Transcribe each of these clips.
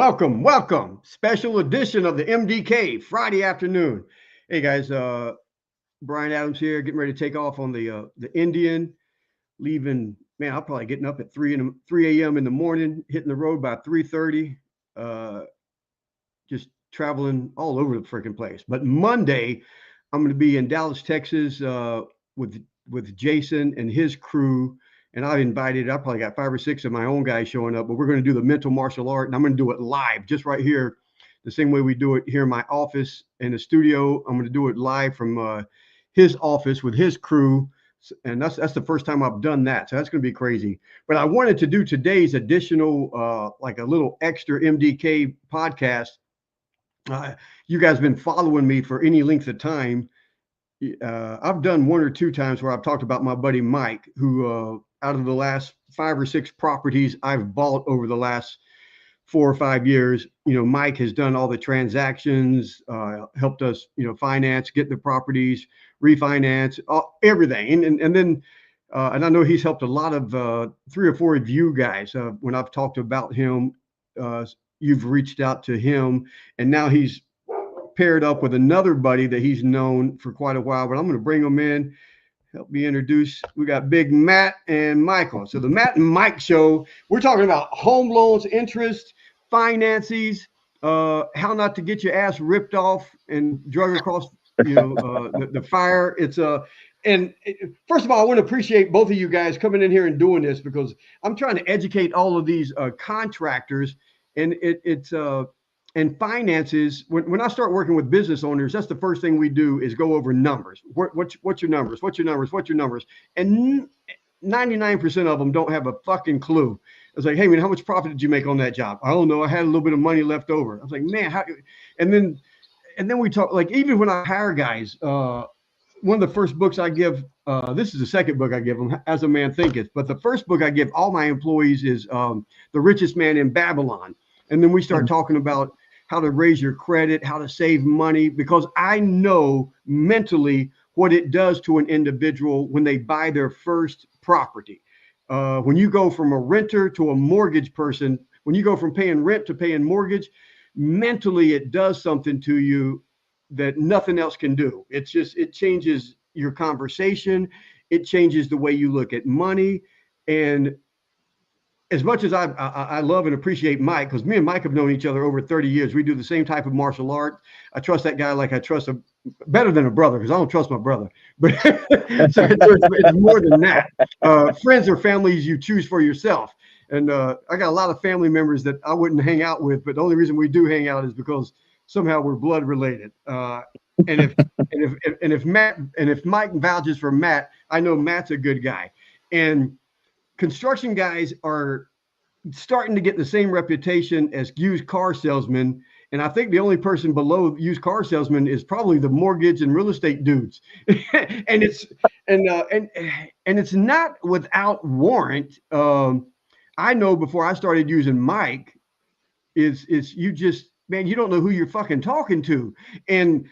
Welcome. Special edition of the MDK Friday afternoon. Hey guys, Brian Adams here, getting ready to take off on the Indian, leaving. Man, I'll probably getting up at 3 a.m. in the morning, hitting the road by 3:30. Just traveling all over the freaking place. But Monday, I'm going to be in Dallas, Texas, with Jason and his crew. And I probably got 5 or 6 of my own guys showing up, but we're going to do the mental martial art, and I'm going to do it live, just right here, the same way we do it here in my office in the studio. I'm going to do it live from his office with his crew, and that's the first time I've done that, so that's going to be crazy. But I wanted to do today's additional, like a little extra MDK podcast. You guys have been following me for any length of time. I've done 1 or 2 times where I've talked about my buddy Mike, who out of the last 5 or 6 properties I've bought over the last 4 or 5 years, Mike has done all the transactions, helped us, finance, get the properties, refinance, everything. And then I know he's helped a lot of 3 or 4 of you guys. When I've talked about him, you've reached out to him, and now he's paired up with another buddy that he's known for quite a while, but I'm going to bring him in, help me introduce. We got Big Matt and Michael. So the Matt and Mike show, we're talking about home loans, interest, finances, how not to get your ass ripped off and drug across, the fire. First of all, I want to appreciate both of you guys coming in here and doing this, because I'm trying to educate all of these contractors, and and finances. When I start working with business owners, that's the first thing we do is go over numbers. What's your numbers? What's your numbers? And 99% of them don't have a fucking clue. It's like, hey man, how much profit did you make on that job? I don't know. I had a little bit of money left over. I was like, man, how? And then we talk, like, even when I hire guys, one of the first books I give, this is the second book I give them, As a Man Thinketh. But the first book I give all my employees is The Richest Man in Babylon. And then we start talking about how to raise your credit, how to save money, because I know mentally what it does to an individual when they buy their first property. When you go from a renter to a mortgage person, when you go from paying rent to paying mortgage, mentally it does something to you that nothing else can do. It changes your conversation. It changes the way you look at money. And as much as I love and appreciate Mike, because me and Mike have known each other over 30 years. We do the same type of martial art. I trust that guy like I trust him better than a brother, because I don't trust my brother. But so it's more than that. Friends or families you choose for yourself. And I got a lot of family members that I wouldn't hang out with, but the only reason we do hang out is because somehow we're blood related. And if Mike vouches for Matt, I know Matt's a good guy. And construction guys are starting to get the same reputation as used car salesmen. And I think the only person below used car salesman is probably the mortgage and real estate dudes. and it's not without warrant. I know before I started using Mike, is you just, man, you don't know who you're fucking talking to. And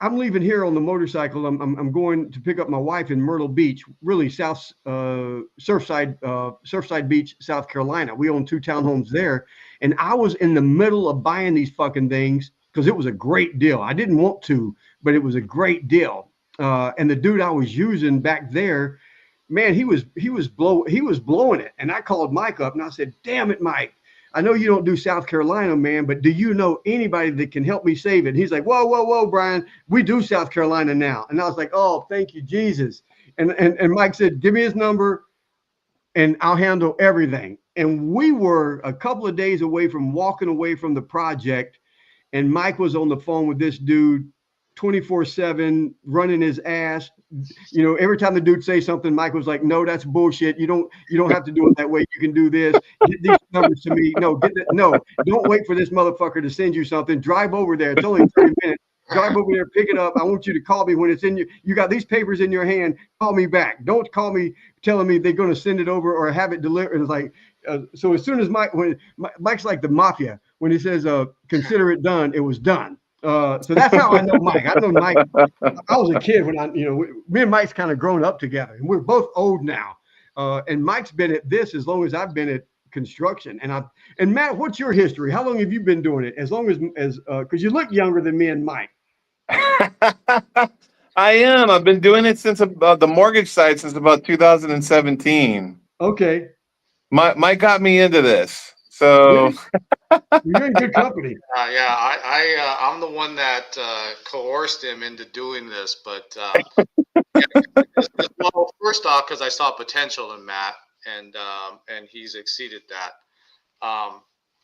I'm leaving here on the motorcycle. I'm going to pick up my wife in Myrtle Beach, really Surfside Beach, South Carolina. We own 2 townhomes there. And I was in the middle of buying these fucking things because it was a great deal. I didn't want to, but it was a great deal. And the dude I was using back there, man, he was blowing it. And I called Mike up and I said, damn it, Mike, I know you don't do South Carolina, man, but do you know anybody that can help me save it? He's like, whoa, Brian, we do South Carolina now. And I was like, oh, thank you, Jesus. And Mike said, give me his number and I'll handle everything. And we were a couple of days away from walking away from the project. And Mike was on the phone with this dude 24/7, running his ass. Every time the dude say something, Mike was like, no, that's bullshit. You don't have to do it that way. You can do this. Get these numbers to me. No, don't wait for this motherfucker to send you something. Drive over there. It's only 30 minutes. Drive over there, pick it up. I want you to call me when it's in you got these papers in your hand. Call me back. Don't call me telling me they're going to send it over or have it delivered. It's like, so as soon as Mike's like the mafia, when he says, consider it done, it was done. So that's how I know Mike. I know Mike. I was a kid when me and Mike's kind of grown up together, and we're both old now. And Mike's been at this as long as I've been at construction. And Matt, what's your history? How long have you been doing it? As long as because you look younger than me and Mike. I am. I've been doing it since about the mortgage side since about 2017. Okay. Mike got me into this. So Really? You're in good company. I'm the one that coerced him into doing this, but yeah, well, first off, because I saw potential in Matt, and he's exceeded that.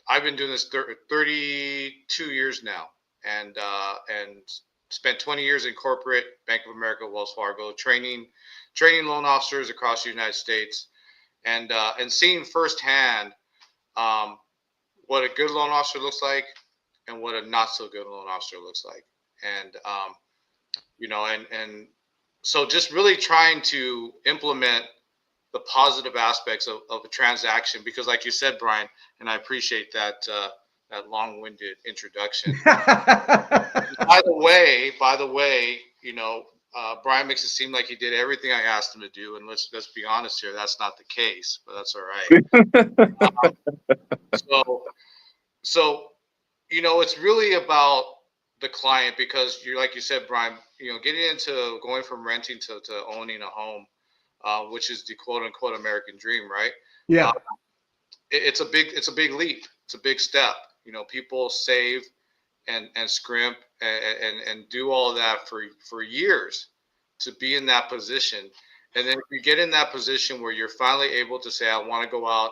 I've been doing this 32 years now, and spent 20 years in corporate, Bank of America, Wells Fargo, training loan officers across the United States, and seeing firsthand what a good loan officer looks like and what a not so good loan officer looks like. And, and so just really trying to implement the positive aspects of a transaction, because like you said, Brian, and I appreciate that, that long-winded introduction. By the way, Brian makes it seem like he did everything I asked him to do, and let's be honest here, that's not the case, but that's all right. So it's really about the client, because like you said, Brian, getting into going from renting to owning a home, which is the quote unquote American dream, right? Yeah. It's a big leap. It's a big step. People save and scrimp and do all of that for years to be in that position. And then if you get in that position where you're finally able to say, I want to go out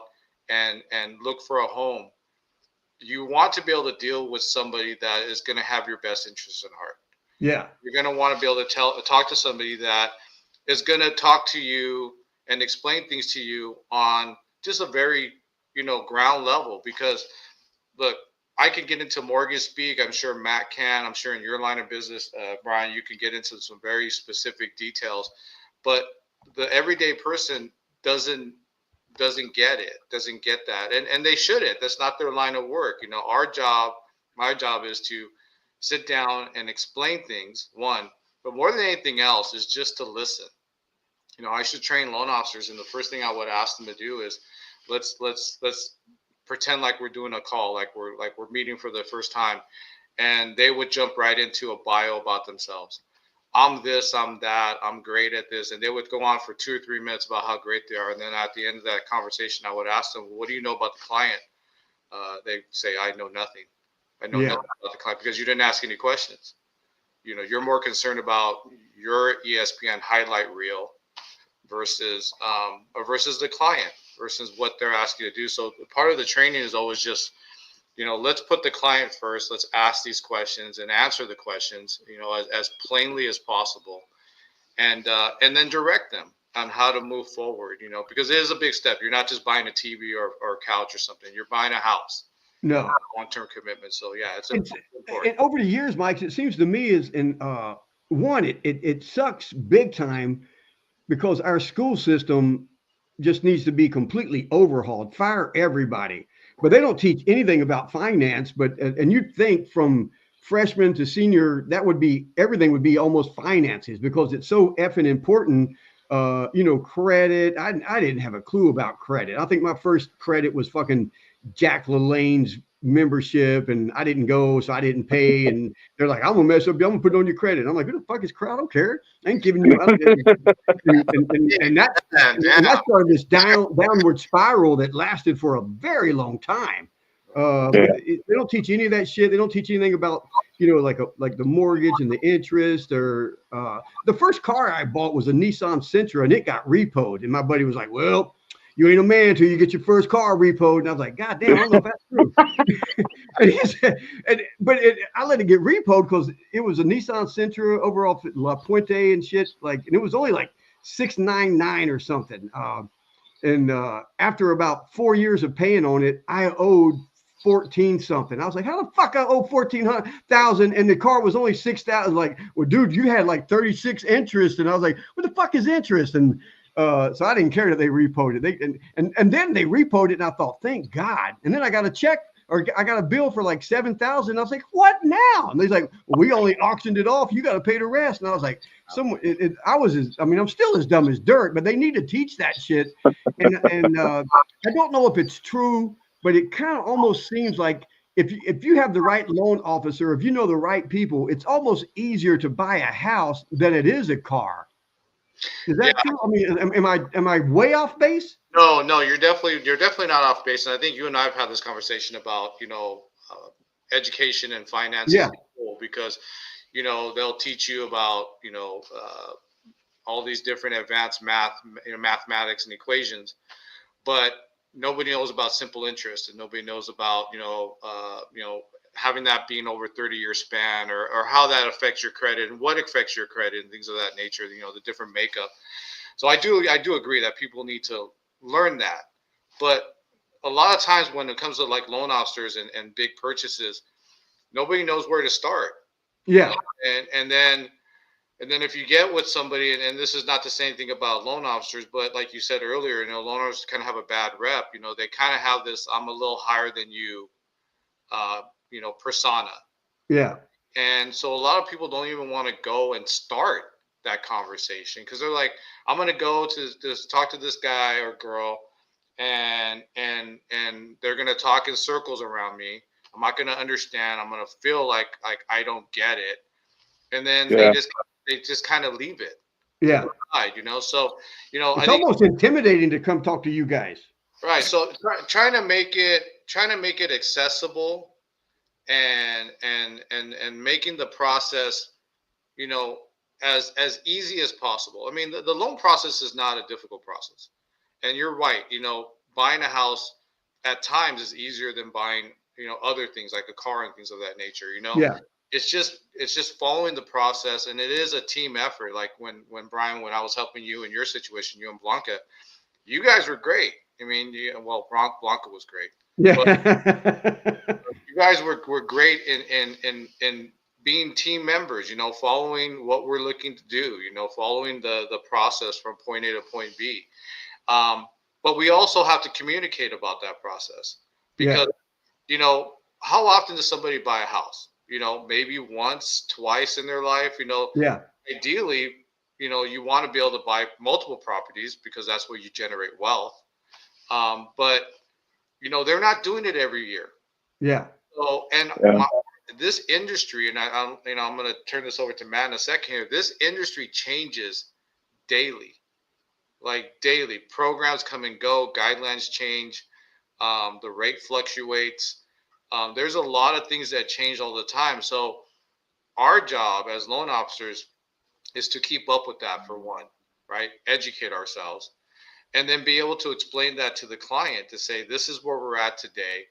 and look for a home, you want to be able to deal with somebody that is going to have your best interests in heart. Yeah. You're going to want to be able to talk to somebody that is going to talk to you and explain things to you on just a very, ground level. Because look, I can get into mortgage speak. I'm sure Matt can. I'm sure in your line of business, Brian, you can get into some very specific details. But the everyday person doesn't get it, doesn't get that. And they shouldn't. That's not their line of work. My job is to sit down and explain things, one, but more than anything else is just to listen. I should train loan officers, and the first thing I would ask them to do is let's pretend like we're doing a call, like we're meeting for the first time, and they would jump right into a bio about themselves. I'm this, I'm that, I'm great at this. And they would go on for 2 or 3 minutes about how great they are. And then at the end of that conversation, I would ask them, what do you know about the client? They say, I know nothing. I know nothing about the client, because you didn't ask any questions. You're more concerned about your ESPN highlight reel versus the client, versus what they're asking you to do. So part of the training is always just, let's put the client first. Let's ask these questions and answer the questions, as plainly as possible, and then direct them on how to move forward. Because it is a big step. You're not just buying a TV or a couch or something. You're buying a house. No. Long-term commitment. So yeah, it's important. And over the years, Mike, it seems to me it sucks big time, because our school system just needs to be completely overhauled. Fire everybody. But they don't teach anything about finance. And you'd think from freshman to senior, everything would be almost finances, because it's so effing important. Credit. I didn't have a clue about credit. I think my first credit was fucking Jack LaLanne's membership, and I didn't go, so I didn't pay. And they're like, I'm gonna mess up. I'm gonna put it on your credit. I'm like, who the fuck is credit? I don't care. I ain't giving you. And that started this downward spiral that lasted for a very long time. They don't teach any of that shit. They don't teach anything about like the mortgage and the interest. Or the first car I bought was a Nissan Sentra, and it got repoed. And my buddy was like, well, you ain't a man until you get your first car repoed. And I was like, God damn, I don't know if that's true. I let it get repoed because it was a Nissan Sentra over off La Puente and shit. And it was only like $699 or something. And after about 4 years of paying on it, I owed 14 something. I was like, how the fuck I owe 14,000 and the car was only 6,000? Like, well, dude, you had like 36 interest. And I was like, what the fuck is interest? And so I didn't care that they repoed it. And then they repoed it, and I thought, thank God. And then I got a check or I got a bill for like $7,000. I was like, what now? And they're like, well, we only auctioned it off. You got to pay the rest. And I was like, I'm still as dumb as dirt, but they need to teach that shit. And I don't know if it's true, but it kind of almost seems like if you have the right loan officer, if you know the right people, it's almost easier to buy a house than it is a car. Is that true? I mean, am I way off base? No, you're definitely not off base. And I think you and I have had this conversation about, education and finance. Yeah. Because, they'll teach you about, all these different advanced mathematics and equations, but nobody knows about simple interest, and nobody knows about, having that being over 30-year span, or how that affects your credit and what affects your credit and things of that nature, the different makeup. So I do agree that people need to learn that. But a lot of times when it comes to like loan officers and big purchases, nobody knows where to start. Yeah. And then if you get with somebody, and this is not to say anything about loan officers, but like you said earlier, loan officers kind of have a bad rep. They kind of have this "I'm a little higher than you," persona. Yeah. And so a lot of people don't even want to go and start that conversation, because they're like, I'm going to go to talk to this guy or girl, and they're going to talk in circles around me. I'm not going to understand. I'm going to feel like I don't get it. And then they just kind of leave it. Yeah. So, it's almost intimidating to come talk to you guys. Right. So trying to make it accessible and making the process, as easy as possible. I mean, the loan process is not a difficult process. And you're right, buying a house at times is easier than buying, other things like a car and things of that nature, Yeah. It's just following the process, and it is a team effort. Like when Brian, when I was helping you in your situation, you and Blanca, you guys were great. I mean, Blanca was great. Yeah. You guys were great in being team members, following what we're looking to do, following the process from point A to point B. But we also have to communicate about that process, because, how often does somebody buy a house? Maybe once, twice in their life, Yeah. Ideally, you want to be able to buy multiple properties, because that's where you generate wealth. But, they're not doing it every year. Yeah. So, this industry, and I'm going to turn this over to Matt in a second here. This industry changes daily, like daily. Programs come and go, guidelines change, the rate fluctuates. There's a lot of things that change all the time. So our job as loan officers is to keep up with that, for one, right? Educate ourselves, and then be able to explain that to the client, to say, this is where we're at today.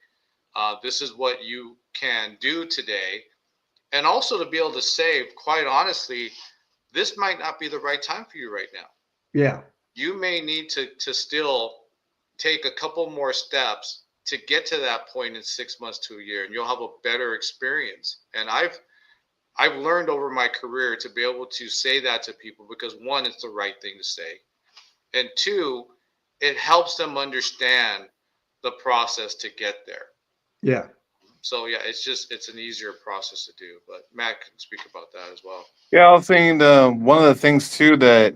This is what you can do today. And also to be able to say, quite honestly, this might not be the right time for you right now. Yeah. You may need to still take a couple more steps to get to that point in 6 months to a year, and you'll have a better experience. And I've learned over my career to be able to say that to people, because one, it's the right thing to say. And two, it helps them understand the process to get there. Yeah. So yeah, it's an easier process to do. But Matt can speak about that as well. Yeah, I was saying one of the things too that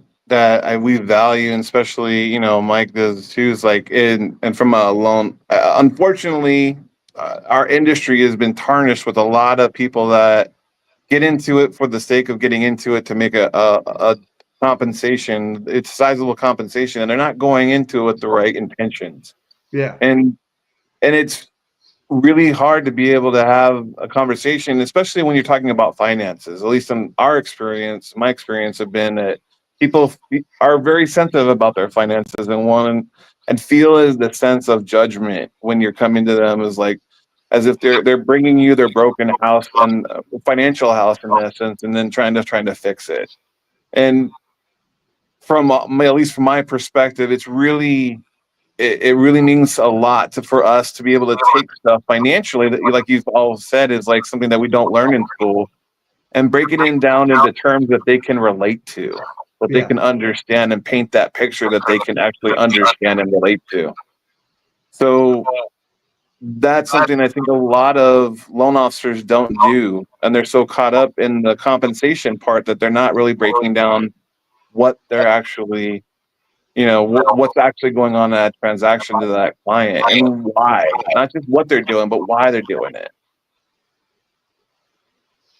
we value, and especially Mike does too, is like and from a loan. Unfortunately, our industry has been tarnished with a lot of people that get into it for the sake of getting into it to make a compensation. It's sizable compensation, and they're not going into it with the right intentions. Yeah. And it's really hard to be able to have a conversation, especially when you're talking about finances. At least in my experience have been that people are very sensitive about their finances and feel the sense of judgment when you're coming to them as if they're bringing you their broken house and financial house in essence, and then trying to fix it. And from at least from my perspective, it really means a lot for us to be able to take stuff financially that, like you've all said, is like something that we don't learn in school, and break it down into terms that they can relate to, that they can understand, and paint that picture that they can actually understand and relate to. So that's something I think a lot of loan officers don't do. And they're so caught up in the compensation part that they're not really breaking down what they're actually, what's actually going on in that transaction to that client and why. Not just what they're doing, but why they're doing it.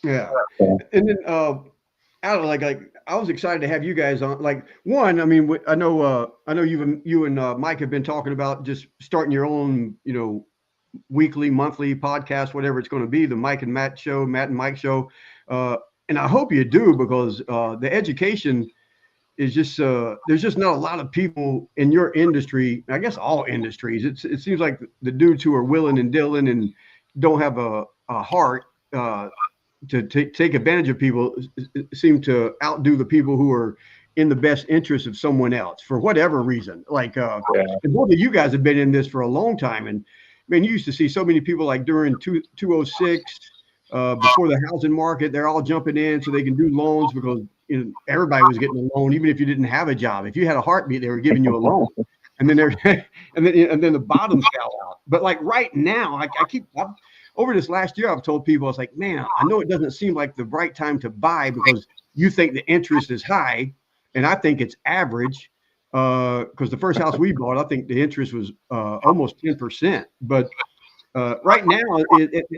Yeah. Yeah. And then out of like I was excited to have you guys on. Like one, I mean, I know you and Mike have been talking about just starting your own, weekly, monthly podcast, whatever it's going to be, the Mike and Matt show, Matt and Mike show. And I hope you do, because the education is just there's just not a lot of people in your industry. I guess all industries. It seems like the dudes who are willing and dealing and don't have a heart to take advantage of people seem to outdo the people who are in the best interest of someone else for whatever reason. Like, and both of you guys have been in this for a long time. And man, you used to see so many people like during 2006, before the housing market, they're all jumping in so they can do loans because everybody was getting a loan, even if you didn't have a job. If you had a heartbeat, they were giving you a loan. And then and then the bottom fell out. But like right now, over this last year, I've told people, I was like, man, I know it doesn't seem like the right time to buy because you think the interest is high, and I think it's average. Because the first house we bought, I think the interest was almost 10%. But right now,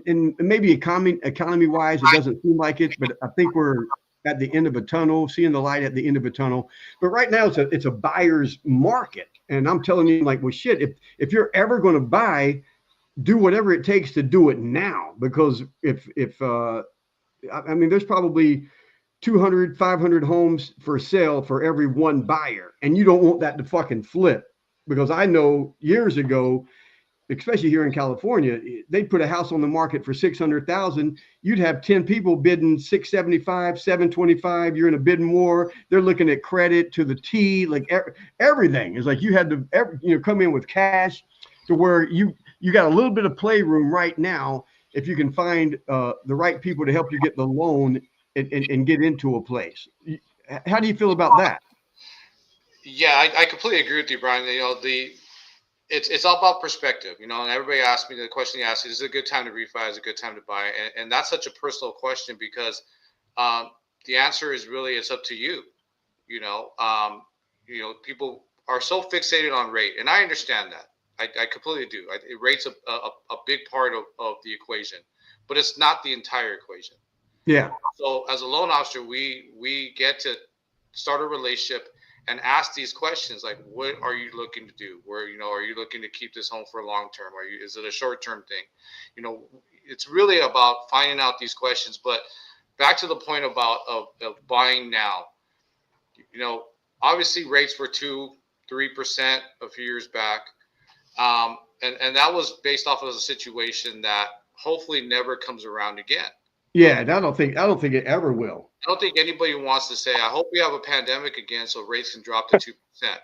and maybe economy wise, it doesn't seem like it, but I think we're at the end of a tunnel, seeing the light at the end of a tunnel. But right now, it's a buyer's market, and I'm telling you, like, well, shit, if you're ever going to buy, do whatever it takes to do it now, because I mean, there's probably 200, 500 homes for sale for every one buyer, and you don't want that to fucking flip, because I know years ago, especially here in California, they'd put a house on the market for 600,000. You'd have 10 people bidding 675, 725. You're in a bidding war. They're looking at credit to the T, like everything. It's like you had to, come in with cash to where you got a little bit of playroom right now if you can find the right people to help you get the loan and get into a place. How do you feel about that? Yeah, I completely agree with you, Brian. It's all about perspective, and everybody asks me the question. You ask, is it a good time to refi? Is it a good time to buy? And that's such a personal question, because the answer is really, it's up to you. People are so fixated on rate, and I understand that. I completely do. Rate's a big part of the equation, but it's not the entire equation. Yeah. So as a loan officer, we get to start a relationship and ask these questions, like, what are you looking to do? Are you looking to keep this home for long term? Is it a short term thing? It's really about finding out these questions. But back to the point about of buying now, obviously rates were 2-3% a few years back. And that was based off of a situation that hopefully never comes around again. Yeah, I don't think it ever will. I don't think anybody wants to say, I hope we have a pandemic again so rates can drop to 2%.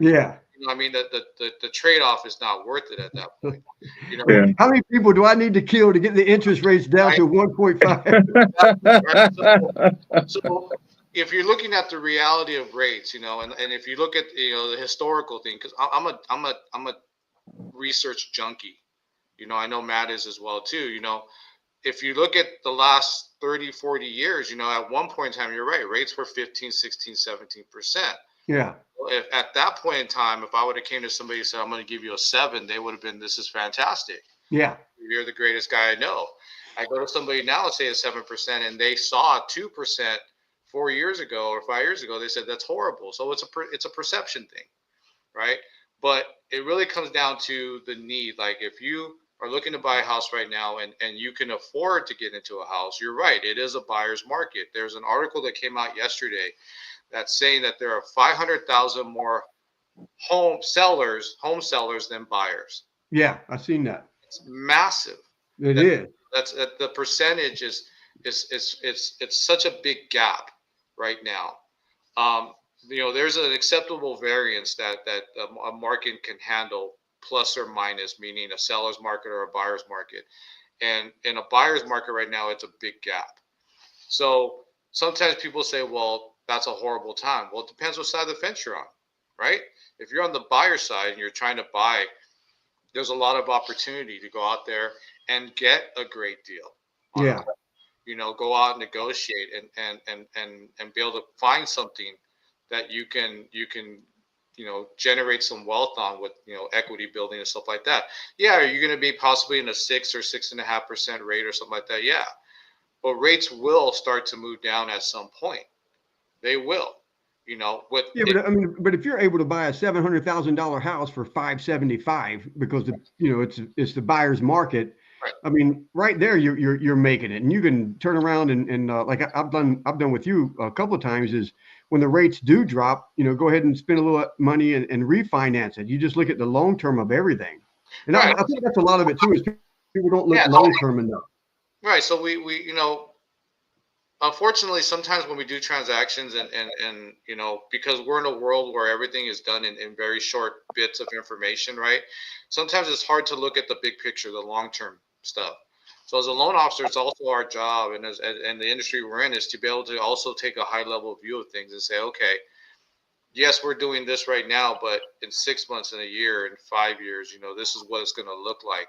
Yeah. I mean, the trade-off is not worth it at that point. Yeah. How many people do I need to kill to get the interest rates down to 1.5? So if you're looking at the reality of rates, and if you look at the historical thing, because I'm a research junkie. I know Matt is as well too. If you look at the last 30, 40 years, at one point in time, you're right, rates were 15, 16, 17%. Yeah. If at that point in time, if I would have came to somebody and said, I'm going to give you a 7, they would have been, this is fantastic. Yeah. You're the greatest guy I know. I go to somebody now and say a 7%, and they saw 2% 4 years ago or 5 years ago. They said, that's horrible. So it's a perception thing, right? But it really comes down to the need. Like, if you are looking to buy a house right now and you can afford to get into a house, you're right. It is a buyer's market. There's an article that came out yesterday that's saying that there are 500,000 more home sellers than buyers. Yeah, I've seen that. It's massive. It is. That's the percentage is it's such a big gap right now. There's an acceptable variance that a market can handle, plus or minus, meaning a seller's market or a buyer's market. And in a buyer's market right now, it's a big gap. So sometimes people say, well, that's a horrible time. Well, it depends what side of the fence you're on, right? If you're on the buyer side and you're trying to buy, there's a lot of opportunity to go out there and get a great deal. Yeah. Go out and negotiate and be able to find something that you can generate some wealth on with equity building and stuff like that. Yeah, are you going to be possibly in a 6 or 6.5% rate or something like that? Yeah, but rates will start to move down at some point. They will. But if you're able to buy a $700,000 house for $575 because it's the buyer's market, right. I mean, right there you're making it, and you can turn around and like I've done with you a couple of times is when the rates do drop, go ahead and spend a little money and refinance it. You just look at the long term of everything, and right. I think that's a lot of it too. Is people don't look long term enough. Right. So we unfortunately, sometimes when we do transactions and because we're in a world where everything is done in very short bits of information, right? Sometimes it's hard to look at the big picture, the long-term stuff. So as a loan officer, it's also our job, and the industry we're in is to be able to also take a high-level view of things and say, okay, yes, we're doing this right now, but in 6 months, in a year, in 5 years, this is what it's going to look like,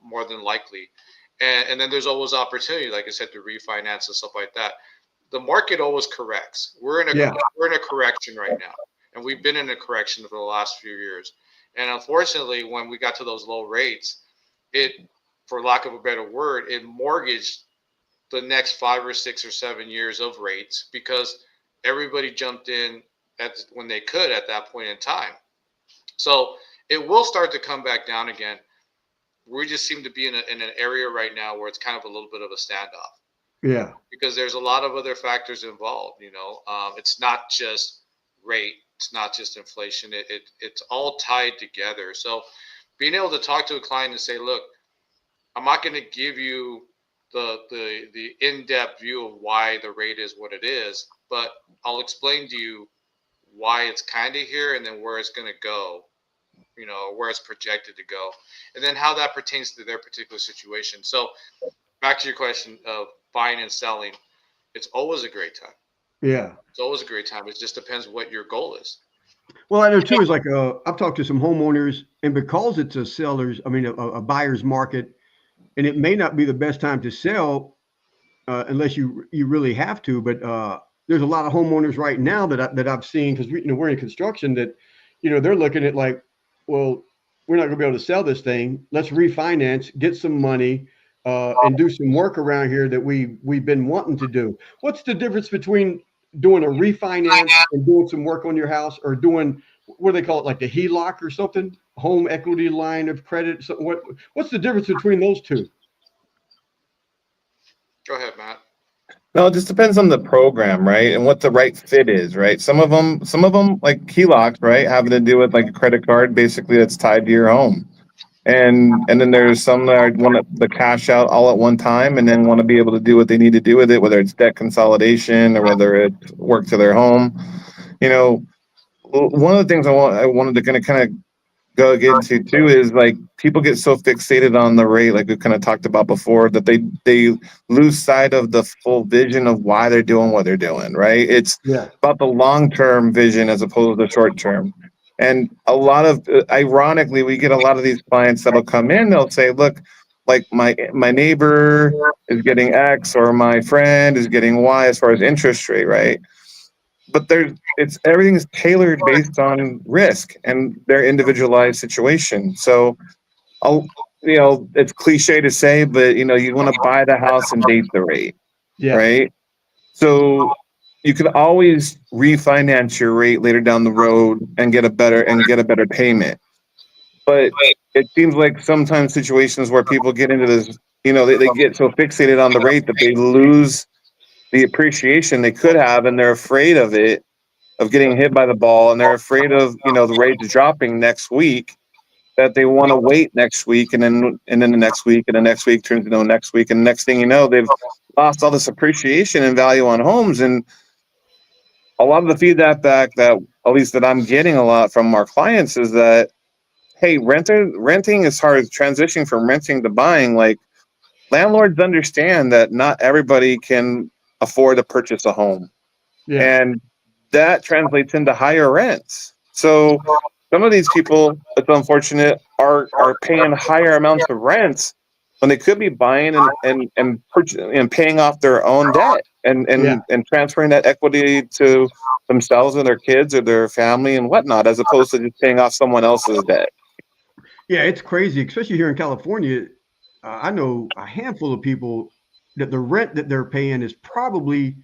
more than likely. And then there's always opportunity, like I said, to refinance and stuff like that. The market always corrects. We're in a correction right now, and we've been in a correction for the last few years. And unfortunately, when we got to those low rates, for lack of a better word, it mortgaged the next 5 or 6 or 7 years of rates because everybody jumped in when they could at that point in time. So it will start to come back down again. We just seem to be in an area right now where it's kind of a little bit of a standoff. Yeah. Because there's a lot of other factors involved. It's not just rate. It's not just inflation. It's all tied together. So being able to talk to a client and say, look, I'm not going to give you the in-depth view of why the rate is what it is, but I'll explain to you why it's kind of here and then where it's going to go. Where it's projected to go, and then how that pertains to their particular situation. So back to your question of buying and selling, it's always a great time. Yeah. It's always a great time. It just depends what your goal is. Well, I know too, is like I've talked to some homeowners, and because it's a buyer's market, and it may not be the best time to sell unless you really have to, but there's a lot of homeowners right now that I've seen, because we're in construction, that they're looking at like, well, we're not going to be able to sell this thing. Let's refinance, get some money, and do some work around here that we've been wanting to do. What's the difference between doing a refinance and doing some work on your house, or doing, what do they call it, like the HELOC or something, home equity line of credit? So what's the difference between those two? Go ahead, Matt. No, it just depends on the program, right? And what the right fit is, right? Some of them like HELOCs, right, having to do with like a credit card, basically that's tied to your home. And then there's some that want the cash out all at one time and then want to be able to do what they need to do with it, whether it's debt consolidation or whether it's work to their home. One of the things I wanted to kind of go get into too is like people get so fixated on the rate, like we kind of talked about before, that they lose sight of the full vision of why they're doing what they're doing, right? It's about the long-term vision as opposed to the short-term. And a lot of, ironically, we get a lot of these clients that'll come in, they'll say, look, like my neighbor is getting X or my friend is getting Y as far as interest rate, right? But everything's tailored based on risk and their individualized situation. So it's cliche to say, but you want to buy the house and date the rate, right? So you could always refinance your rate later down the road and get a better payment. But it seems like sometimes situations where people get into this, they get so fixated on the rate that they lose the appreciation they could have, and they're afraid of it, of getting hit by the ball, and they're afraid of the rates dropping next week, that they want to wait next week, and then the next week, and the next week turns into next week, and next thing you know, they've lost all this appreciation and value on homes. And a lot of the feedback back that, at least that I'm getting a lot from our clients, is that, hey, renting, as far as transitioning from renting to buying, like, landlords understand that not everybody can afford to purchase a home. And that translates into higher rents. So some of these people, it's unfortunate, are paying higher amounts of rents when they could be buying and paying off their own debt Yeah. and transferring that equity to themselves and their kids or their family and whatnot, as opposed to just paying off someone else's debt. Yeah, it's crazy, especially here in California. I know a handful of people that the rent that they're paying is probably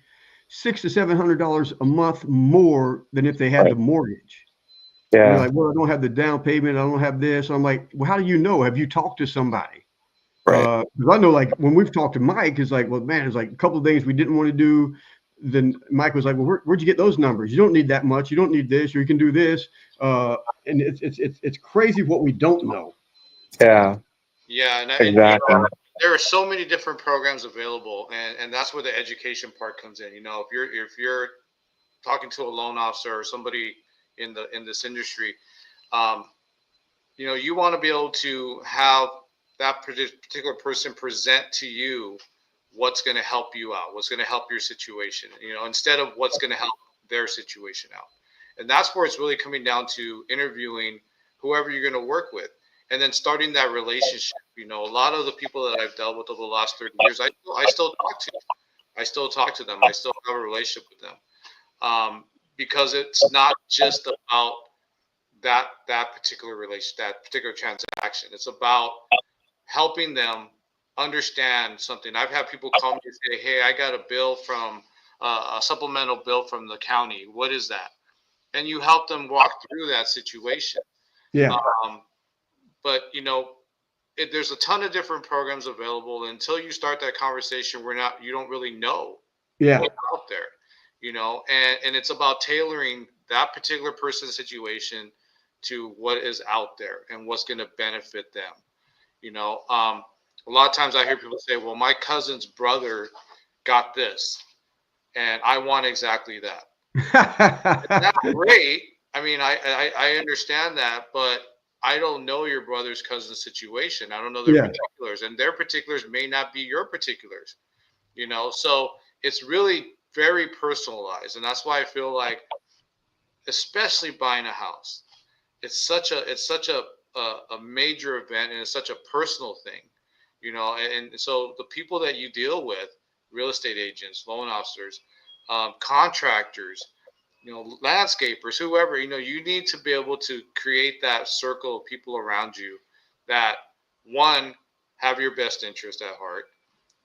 $600 to $700 a month more than if they had the Right. mortgage. And they're Yeah. like, "Well, I don't have the down payment. I don't have this." I'm like, "Well, how do you know? Have you talked to somebody?" Right. Because I know, like, when we've talked to Mike, it's like, "Well, man, it's like a couple of things we didn't want to do." Then Mike was like, "Well, where'd you get those numbers? You don't need that much. You don't need this, or you can do this." And it's crazy what we don't know. Yeah. Yeah, and Exactly. there are so many different programs available, and that's where the education part comes in. If you're talking to a loan officer or somebody in this industry, um, you want to be able to have that particular person present to you what's going to help you out, what's going to help your situation, instead of what's going to help their situation out. And that's where it's really coming down to interviewing whoever you're going to work with and then starting that relationship. A lot of the people that I've dealt with over the last 30 years, I still talk to. I still talk to them. I still have a relationship with them, because it's not just about that particular relation, that particular transaction. It's about helping them understand something. I've had people call me and say, "Hey, I got a bill from a supplemental bill from the county. What is that?" And you help them walk through that situation. Yeah, Um, but there's a ton of different programs available. Until you start that conversation, you don't really know yeah, what's out there. And it's about tailoring that particular person's situation to what is out there and what's going to benefit them. A lot of times I hear people say, "Well, my cousin's brother got this, and I want exactly that." That's great. I mean, I understand that, but I don't know your brother's cousin's situation. I don't know their yeah. particulars, and their particulars may not be your particulars. So it's really very personalized, and that's why I feel like, especially buying a house, it's such a major event, and it's such a personal thing. And so the people that you deal with, real estate agents, loan officers, contractors, landscapers, whoever, you need to be able to create that circle of people around you that, one, have your best interest at heart,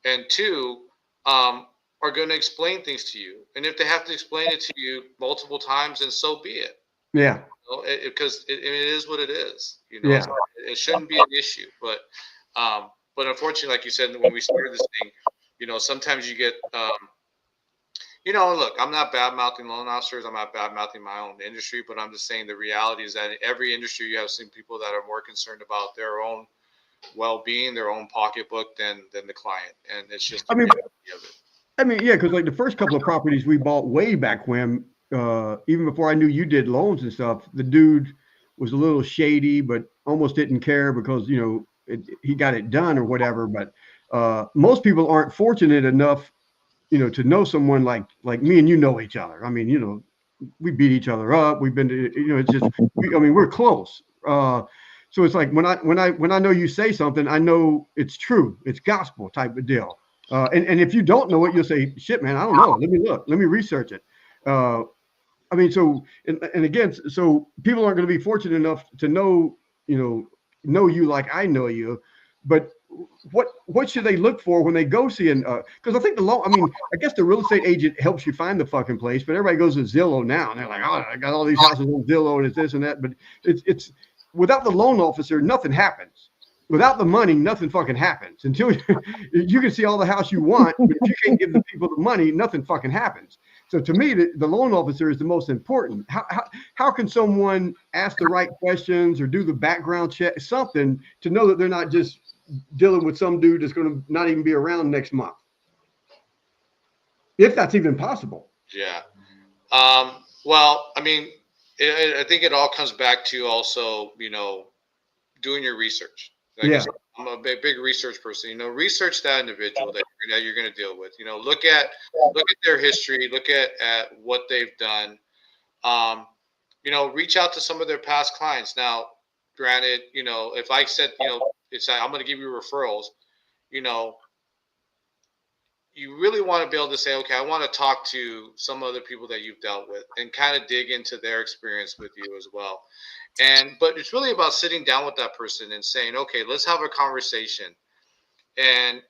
and two, are going to explain things to you. And if they have to explain it to you multiple times, then so be it. Yeah, Because it is what it is. yeah. It shouldn't be an issue. But unfortunately, like you said, when we started this thing, sometimes you get, look, I'm not bad mouthing loan officers. I'm not bad mouthing my own industry, but I'm just saying the reality is that in every industry, you have some people that are more concerned about their own well-being, their own pocketbook than the client, and it's just I the mean, reality of it. yeah, because like the first couple of properties we bought way back when, even before I knew you did loans and stuff, the dude was a little shady, but almost didn't care because he got it done or whatever. But most people aren't fortunate enough, to know someone like me and you know each other. I mean, we beat each other up. We've been to, it's just, I mean, we're close. So it's like when I know you say something, I know it's true. It's gospel type of deal. And if you don't know it, you'll say, "Shit, man, I don't know. Let me look. Let me research it." Uh, I mean, so and again, so people aren't going to be fortunate enough to know you like I know you, but what should they look for when they go see an? Because I think I mean, I guess the real estate agent helps you find the fucking place, but everybody goes to Zillow now, and they're like, "Oh, I got all these houses on Zillow, and it's this and that." But it's without the loan officer, nothing happens. Without the money, nothing fucking happens. Until you can see all the house you want, but if you can't give the people the money, nothing fucking happens. So to me, the loan officer is the most important. How can someone ask the right questions or do the background check, something to know that they're not just dealing with some dude that's going to not even be around next month, if that's even possible? Yeah. Well, I mean, I think it all comes back to also, doing your research. Like I Yeah, said, I'm a big research person. Research that individual that you're going to deal with. Look at their history. Look at what they've done. Um, reach out to some of their past clients. Now, granted, if I said, it's I'm going to give you referrals, you know, you really want to be able to say, okay, I want to talk to some other people that you've dealt with and kind of dig into their experience with you as well. But it's really about sitting down with that person and saying, okay, let's have a conversation and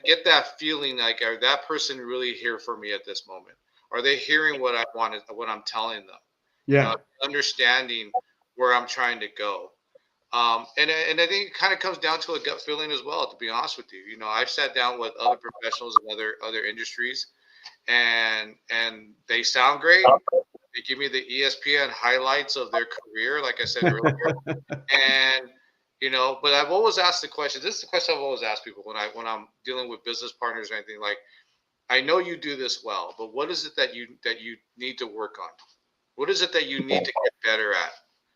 get that feeling like, are that person really here for me at this moment? Are they hearing what I wanted, what I'm telling them? Yeah. Understanding where I'm trying to go. And I think it kind of comes down to a gut feeling as well, to be honest with you. I've sat down with other professionals in other industries, and they sound great. They give me the ESPN highlights of their career, like I said earlier. And but I've always asked the question. This is the question I've always asked people when I'm dealing with business partners or anything. Like, I know you do this well, but what is it that you need to work on? What is it that you need to get better at?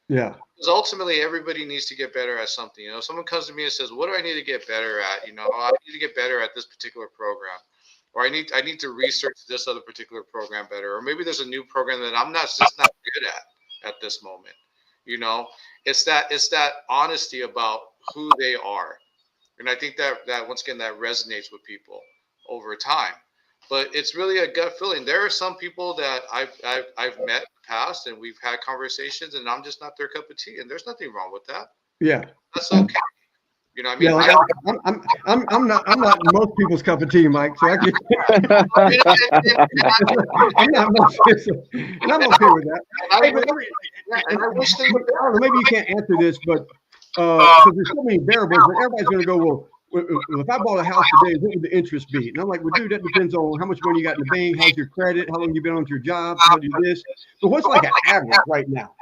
Yeah. Because ultimately, everybody needs to get better at something. If someone comes to me and says, "What do I need to get better at?" I need to get better at this particular program, or I need to research this other particular program better, or maybe there's a new program that I'm just not good at this moment. It's that honesty about who they are, and I think that once again that resonates with people over time. But it's really a gut feeling. There are some people that I've met in the past, and we've had conversations, and I'm just not their cup of tea, and there's nothing wrong with that. Yeah. That's okay. I mean, Yeah, like I'm not most people's cup of tea, Mike. So I can, I'm not most, and I'm okay with that. Hey, but I wish they would. I don't know, maybe you can't answer this, but because there's so many variables, but everybody's going to go, well, if I bought a house today, what would the interest be? And I'm like, well, dude, that depends on how much money you got in the bank, how's your credit, how long you been on your job, how do you do this. But what's like an average right now?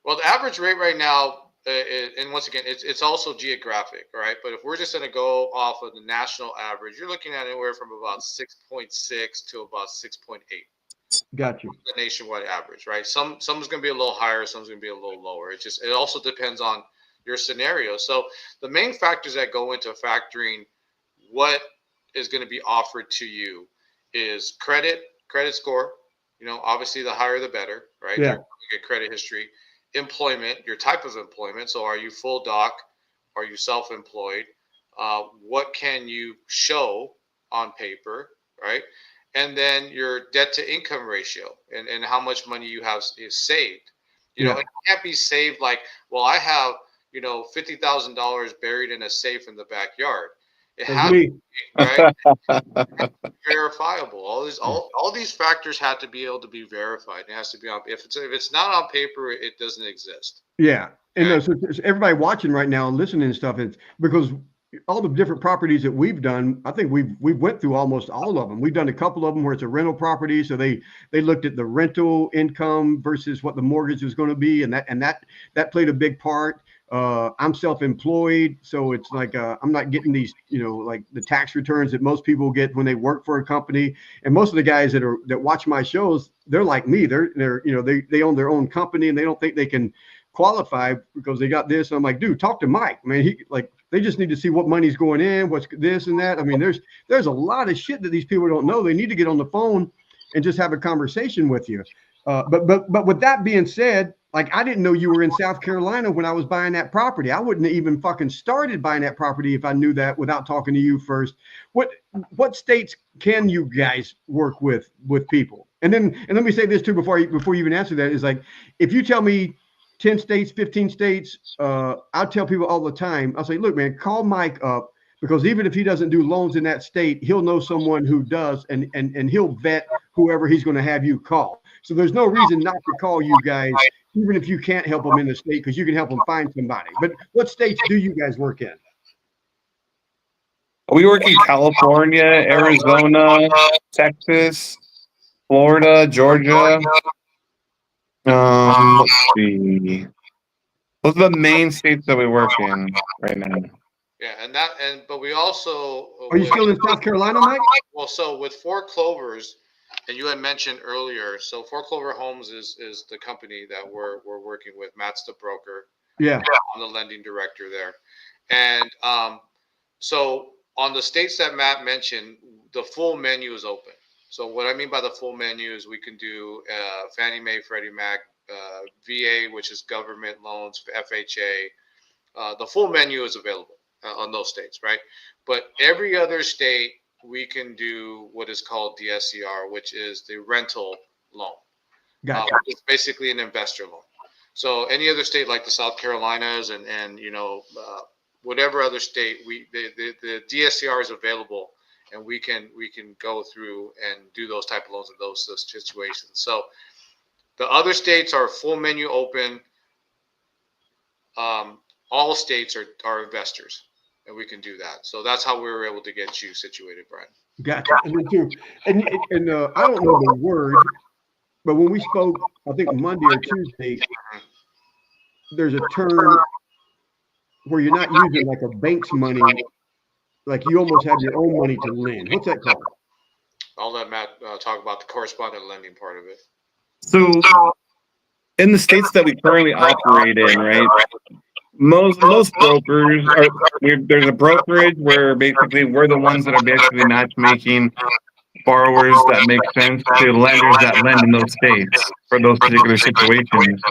Well, the average rate right now, and once again, it's also geographic, right? But if we're just going to go off of the national average, you're looking at anywhere from about 6.6 to about 6.8. Got you. The nationwide average, right? Some's going to be a little higher, some's going to be a little lower. It also depends on your scenario. So the main factors that go into factoring what is going to be offered to you is credit score. Obviously the higher the better, right? Yeah. You get credit history, employment, your type of employment. So are you full doc? Are you self-employed? What can you show on paper, right? And then your debt to income ratio and how much money you have is saved. It can't be saved like, well, I have, $50,000 buried in a safe in the backyard. It has to be, right? Verifiable. All these factors have to be able to be verified. It has to be on. If it's not on paper, it doesn't exist. Yeah. And so everybody watching right now and listening and stuff, it's because all the different properties that we've done, I think we've went through almost all of them. We've done a couple of them where it's a rental property, so they looked at the rental income versus what the mortgage was going to be, and that played a big part. I'm self-employed, so it's like I'm not getting these, like the tax returns that most people get when they work for a company. And most of the guys that watch my shows, they're like me. They're they own their own company and they don't think they can qualify because they got this. And I'm like, dude, talk to Mike. Man, they just need to see what money's going in, what's this and that. I mean, there's a lot of shit that these people don't know. They need to get on the phone and just have a conversation with you. But with that being said, like, I didn't know you were in South Carolina when I was buying that property. I wouldn't have even fucking started buying that property if I knew that without talking to you first. What states can you guys work with people? And let me say this too before you even answer that, is like, if you tell me 10 states, 15 states, I'll tell people all the time, I'll say, look, man, call Mike up, because even if he doesn't do loans in that state, he'll know someone who does, and he'll vet whoever he's going to have you call. So there's no reason not to call you guys, even if you can't help them in the state, because you can help them find somebody. But what states do you guys work in? We work in California, Arizona, Texas, Florida, Georgia. Let's see. Those are the main states that we work in right now. Yeah, but we also. Are you still in South Carolina, Mike? Well, so with Four Clovers, and you had mentioned earlier, so Four Clover Homes is the company that we're working with. Matt's the broker. Yeah. I'm the lending director there, and so on the states that Matt mentioned, the full menu is open. So what I mean by the full menu is we can do Fannie Mae, Freddie Mac, VA, which is government loans, FHA. The full menu is available on those states, right? But every other state, we can do what is called DSCR, which is the rental loan. Gotcha. It's basically an investor loan. So any other state like the South Carolinas and whatever other state, the DSCR is available, and we can go through and do those type of loans in those situations. So the other states are full menu open. All states are investors, and we can do that. So that's how we were able to get you situated, Brian. Gotcha. And then too, and I don't know the word, but when we spoke, I think Monday or Tuesday, there's a term where you're not using like a bank's money, like you almost have your own money to lend. What's that called? I'll let Matt talk about the correspondent lending part of it. So in the states that we currently operate in, right, most brokers are, there's a brokerage where basically we're the ones that are basically matchmaking borrowers that make sense to lenders that lend in those states for those particular situations.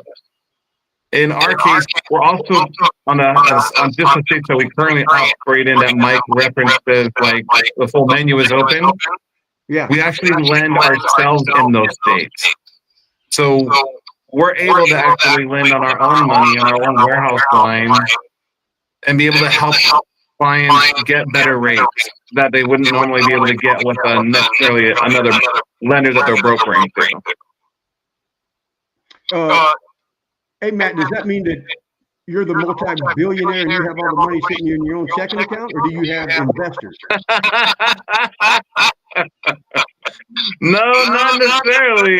In our case, we're also on just the states that we currently operate in that Mike referenced as like the full menu is open. Yeah. We actually lend ourselves in those states. So we're able to actually lend on our own money, on our own warehouse line, and be able to help clients get better rates that they wouldn't normally be able to get with necessarily another lender that they're brokering through. Hey, Matt, does that mean that you're the multi-billionaire and you have all the money sitting in your own checking account, or do you have investors? No, not necessarily.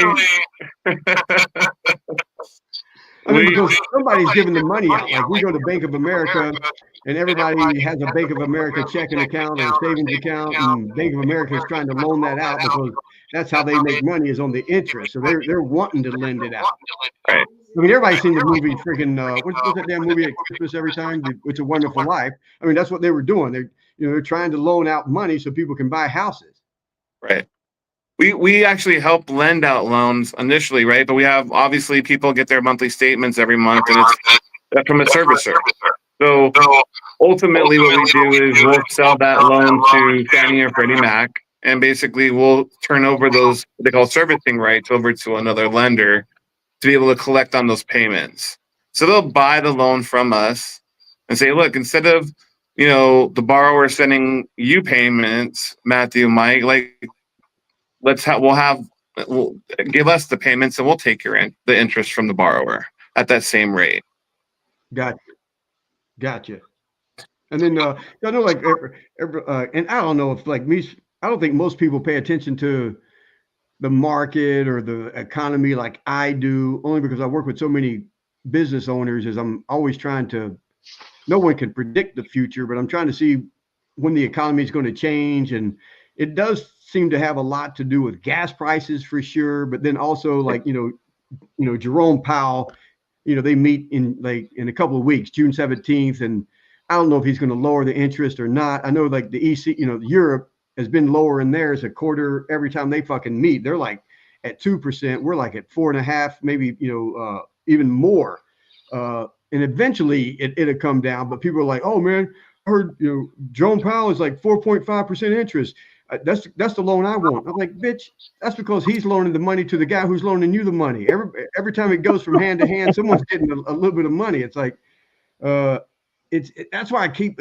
I mean, because somebody's giving the money out. Like we go to Bank of America, and everybody has a Bank of America checking account or savings account, and Bank of America is trying to loan that out because that's how they make money is on the interest. So they're wanting to lend it out. Right. I mean, everybody's seen the movie freaking what's that damn movie at Christmas every time? It's a Wonderful Life. I mean, that's what they were doing. They're trying to loan out money so people can buy houses. Right. We actually help lend out loans initially, right? But we have obviously people get their monthly statements every month, and it's from a servicer. So ultimately, what we do is we'll sell that loan to Fannie or Freddie Mac, and basically we'll turn over those what they call servicing rights over to another lender to be able to collect on those payments. So they'll buy the loan from us and say, look, instead of the borrower sending you payments, Matthew, Mike, like we'll give us the payments and we'll take the interest from the borrower at that same rate. Gotcha. And then I know like and I don't know if like me, I don't think most people pay attention to the market or the economy like I do, only because I work with so many business owners. Is I'm always trying to. No one can predict the future, but I'm trying to see when the economy is going to change, and it does seem to have a lot to do with gas prices for sure. But then also like Jerome Powell, they meet in a couple of weeks, June 17th, and I don't know if he's going to lower the interest or not. I know like the EC, Europe has been lowering theirs a quarter every time they fucking meet. They're like at 2%. We're like at 4.5%, maybe even more. And eventually it'll come down. But people are like, oh man, I heard Jerome Powell is like 4.5% interest. That's the loan I want. I'm like, bitch, that's because he's loaning the money to the guy who's loaning you the money. Every time it goes from hand to hand, someone's getting a little bit of money. It's like, that's why I keep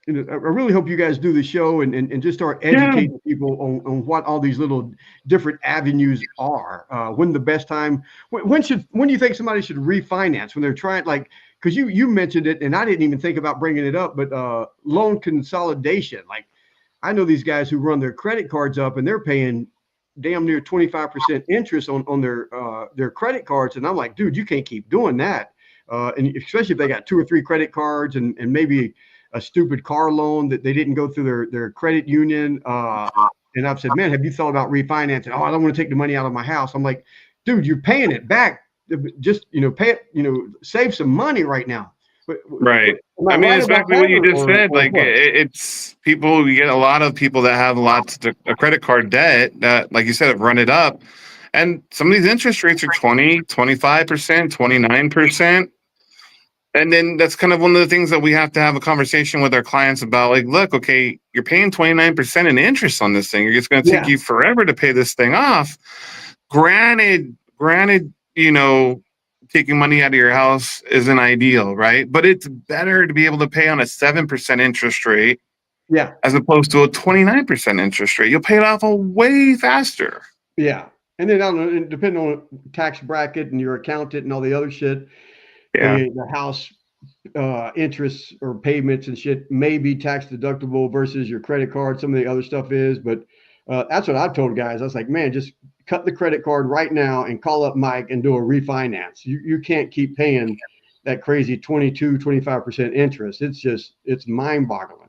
I really hope you guys do the show and just start educating people on what all these little different avenues are. When the best time? When do you think somebody should refinance when they're trying? Like, because you mentioned it, and I didn't even think about bringing it up, but loan consolidation. Like, I know these guys who run their credit cards up, and they're paying damn near 25% interest on their credit cards, and I'm like, dude, you can't keep doing that. And especially if they got 2 or 3 credit cards and maybe a stupid car loan that they didn't go through their credit union. And I've said, man, have you thought about refinancing? Oh, I don't want to take the money out of my house. I'm like, dude, you're paying it back. Just, pay it, save some money right now. Right. Am I I mean, right it's about exactly what that, you just said. or Like what? it's people, you get a lot of people that have lots of a credit card debt that, like you said, have run it up. And some of these interest rates are 20, 25%, 29%. And then that's kind of one of the things that we have to have a conversation with our clients about. Like, look, okay, you're paying 29% in interest on this thing. It's going to take Yeah, you forever to pay this thing off. Granted, taking money out of your house isn't ideal, right? But it's better to be able to pay on a 7% interest rate yeah, as opposed to a 29% interest rate. You'll pay it off a way faster. yeah. And then I don't know, and depending on tax bracket and your accountant and all the other shit, Yeah. the house interests or payments and shit may be tax deductible versus your credit card. Some of the other stuff is, but that's what I've told guys. I was like, man, just cut the credit card right now and call up Mike and do a refinance. You can't keep paying that crazy 22-25% interest. It's mind boggling.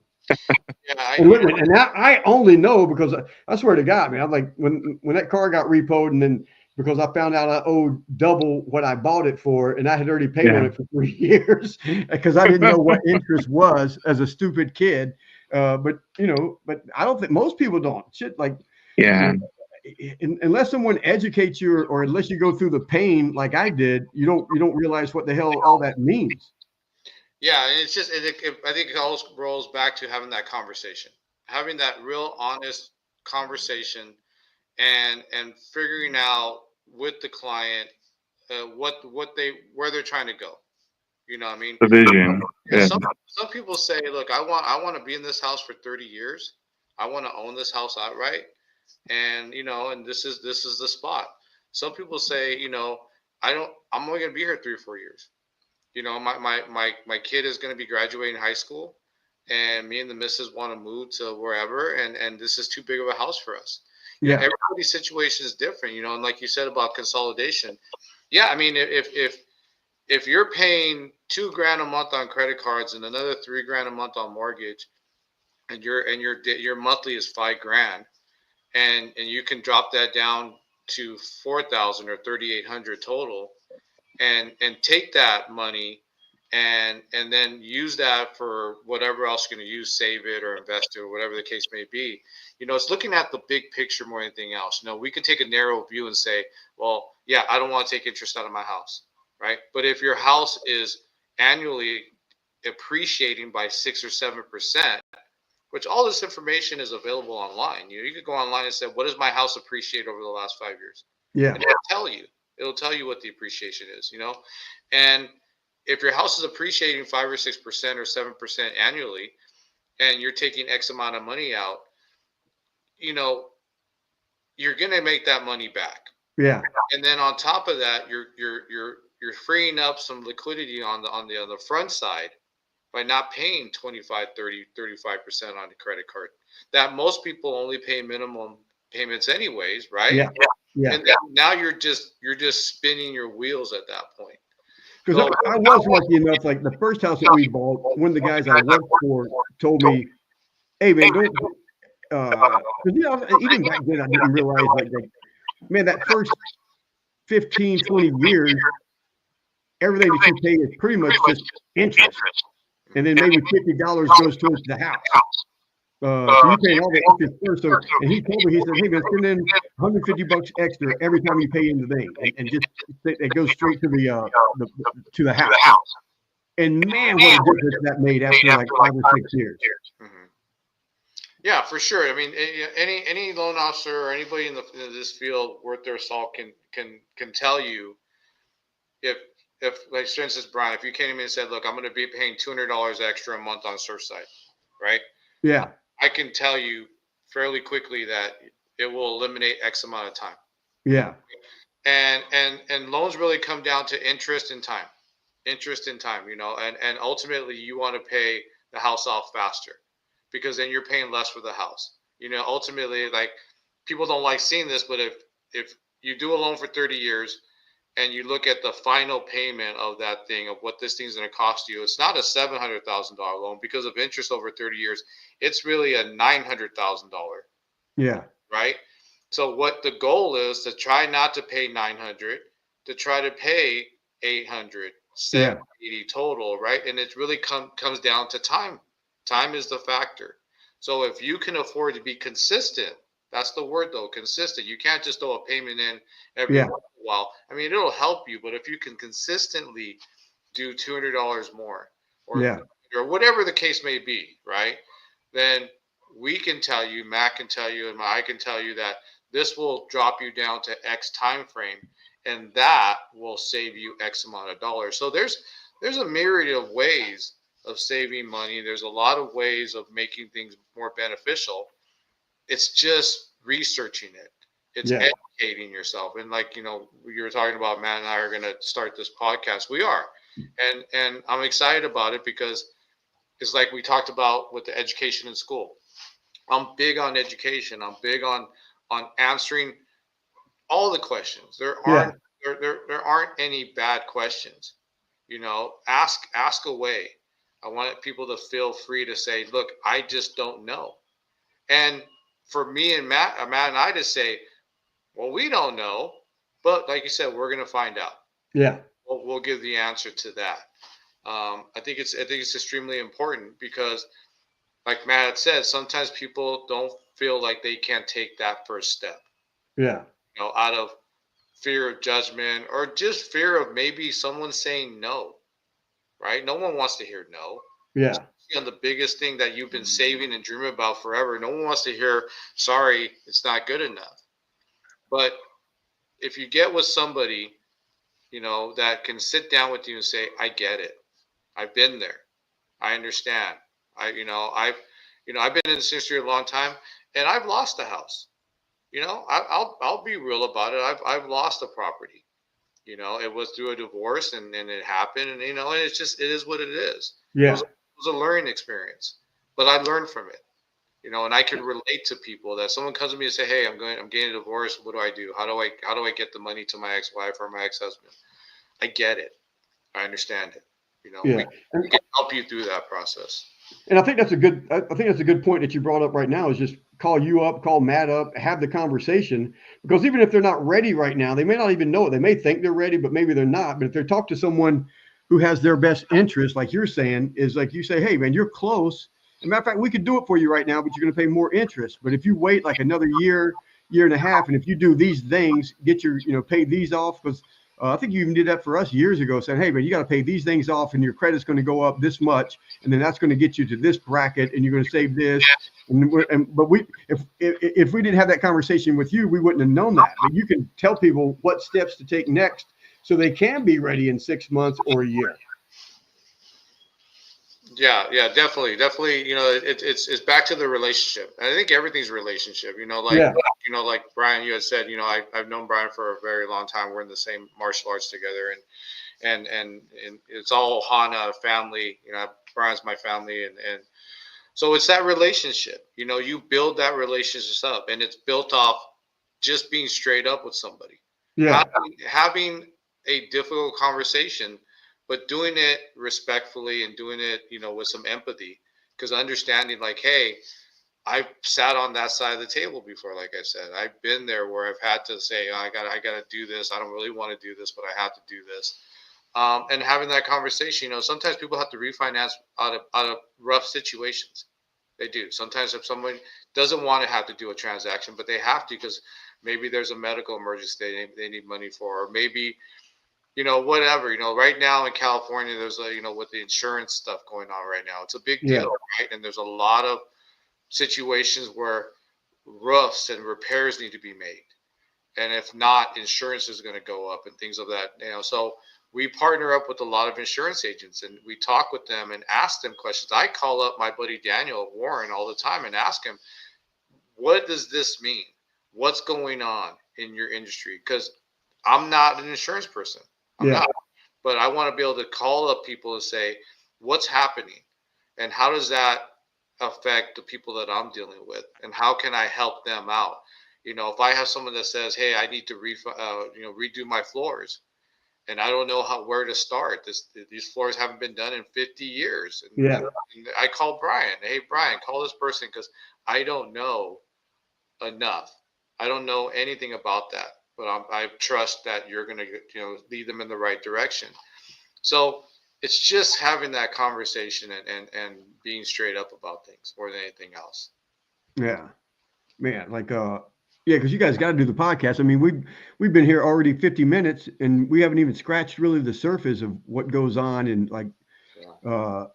Yeah, And literally, and that, I only know because I swear to God, man, I'm like when that car got repoed, and then because I found out I owed double what I bought it for, and I had already paid on Yeah. it for 3 years because I didn't know what interest was as a stupid kid. But I don't think most people don't. Shit, like Yeah. unless someone educates you, or unless you go through the pain like I did, you don't realize what the hell all that means. Yeah, and it's just I think it always rolls back to having that conversation, having that real honest conversation, and figuring out with the client what they where they're trying to go. You know what I mean? The vision. Yeah, Yeah. some people say, look, I want to be in this house for 30 years. I want to own this house outright, and and this is the spot. Some people say, I'm only going to be here 3 or 4 years. My kid is going to be graduating high school, and me and the missus want to move to wherever, and this is too big of a house for us. Yeah, Everybody's situation is different, and like you said about consolidation. Yeah, I mean, if you're paying $2,000 a month on credit cards and another $3,000 a month on mortgage, and your monthly is $5,000, and you can drop that down to 4,000 or 3,800 total, and take that money and then use that for whatever else you're going to use, save it or invest it or whatever the case may be. It's looking at the big picture more than anything else. We can take a narrow view and say, well, yeah, I don't want to take interest out of my house, right? But if your house is annually appreciating by 6 or 7%, which all this information is available online. You could go online and say, what does my house appreciate over the last 5 years? yeah, And it'll tell you what the appreciation is, and if your house is appreciating 5 or 6% or 7% annually, and you're taking X amount of money out, you're gonna make that money back. yeah, And then on top of that, you're freeing up some liquidity on the front side by not paying 25, 30, 35% on the credit card. That most people only pay minimum payments anyways, right? yeah, yeah. And now you're just spinning your wheels at that point. Because So I was lucky enough, like the first house that we bought, one of the guys I worked for told me, "Hey man, don't," because even back then I didn't realize like man, that first 15, 20 years, everything that you pay is pretty much just interest, and then maybe $50 goes towards the house. So you pay all the interest first. So, and he told me, he said, "Hey man, send in $150 extra every time you pay in the thing, and just it goes straight to the house." And man, what a difference that made after like 5 or 6 years. Mhm. Yeah, for sure. I mean, any loan officer or anybody in this field worth their salt can tell you if like for instance, Brian, if you came to me and said, "Look, I'm going to be paying $200 extra a month on Surfside," right? Yeah, I can tell you fairly quickly that it will eliminate X amount of time. yeah, And loans really come down to interest and time. And ultimately you want to pay the house off faster, because then you're paying less for the house. Ultimately, like, people don't like seeing this, but if you do a loan for 30 years and you look at the final payment of that thing, of what this thing's going to cost you, it's not a $700,000 loan because of interest over 30 years. It's really a $900,000, yeah, right? So what the goal is to try not to pay 900, to try to pay 800 780 total, right? And it really comes down to time. Time is the factor. So if you can afford to be consistent, that's the word though, consistent. You can't just throw a payment in every Yeah. once in a while. I mean, it'll help you, but if you can consistently do $200 more, or Yeah. or whatever the case may be, right? Then we can tell you, Matt can tell you, and I can tell you that this will drop you down to X time frame, and that will save you X amount of dollars. So there's a myriad of ways of saving money. There's a lot of ways of making things more beneficial. It's just researching it. It's Yeah. educating yourself. And like, you were talking about, Matt and I are going to start this podcast. We are. And I'm excited about it because it's like we talked about with the education in school. I'm big on education. I'm big on answering all the questions. Yeah. There aren't any bad questions. Ask away. I want people to feel free to say, look, I just don't know. And for me and Matt and I to say, well, we don't know, but like you said, we're going to find out. Yeah. We'll give the answer to that. I think it's extremely important because, like Matt had said, sometimes people don't feel like they can take that first step. Yeah. Out of fear of judgment or just fear of maybe someone saying no. Right? No one wants to hear no. Yeah. On the biggest thing that you've been saving and dreaming about forever. No one wants to hear, sorry, it's not good enough. But if you get with somebody, that can sit down with you and say, I get it. I've been there. I understand. I've been in this industry a long time and I've lost a house. I'll be real about it. I've lost a property. It was through a divorce and it happened and, and it is what it is. Yeah. It was a learning experience, but I learned from it, and I can relate to people that someone comes to me and say, hey, I'm getting a divorce. What do I do? How do I get the money to my ex-wife or my ex-husband? I get it. I understand it. Yeah. We can help you through that process. And I think that's a good point that you brought up right now is just call you up, call Matt up, have the conversation, because even if they're not ready right now, they may not even know it. They may think they're ready, but maybe they're not. But if they talk to someone who has their best interest, like you're saying, is like you say, hey man, you're close. As a matter of fact, we could do it for you right now, but you're going to pay more interest. But if you wait like another year and a half, and if you do these things, get your, pay these off, because I think you even did that for us years ago, saying, hey, man, you got to pay these things off and your credit's going to go up this much. And then that's going to get you to this bracket and you're going to save this. But if we didn't have that conversation with you, we wouldn't have known that. But you can tell people what steps to take next so they can be ready in 6 months or a year. Yeah, definitely. It's back to the relationship. I think everything's a relationship. Like Brian, you had said, I've known Brian for a very long time. We're in the same martial arts together, and it's all Hana family. Brian's my family, and so it's that relationship. You build that relationship up, and it's built off just being straight up with somebody. Yeah, having a difficult conversation, but doing it respectfully and doing it, with some empathy, because understanding like, hey, I've sat on that side of the table before. Like I said, I've been there where I've had to say, I gotta do this. I don't really want to do this, but I have to do this. And having that conversation, sometimes people have to refinance out of rough situations. They do. Sometimes if someone doesn't want to have to do a transaction, but they have to because maybe there's a medical emergency they need money for, or maybe whatever, right now in California, there's with the insurance stuff going on right now, it's a big deal, right? And there's a lot of situations where roofs and repairs need to be made. And if not, insurance is going to go up and things of that, so we partner up with a lot of insurance agents and we talk with them and ask them questions. I call up my buddy Daniel Warren all the time and ask him, what does this mean? What's going on in your industry? Because I'm not an insurance person. I'm not, but I want to be able to call up people and say, what's happening and how does that affect the people that I'm dealing with and how can I help them out? If I have someone that says, hey, I need to redo my floors and I don't know where to start. These floors haven't been done in 50 years. And I call Brian. Hey, Brian, call this person because I don't know enough. I don't know anything about that. But I trust that you're going to lead them in the right direction. So it's just having that conversation and being straight up about things more than anything else. Yeah, man. Like, yeah, because you guys got to do the podcast. I mean, we've been here already 50 minutes, and we haven't even scratched really the surface of what goes on and like uh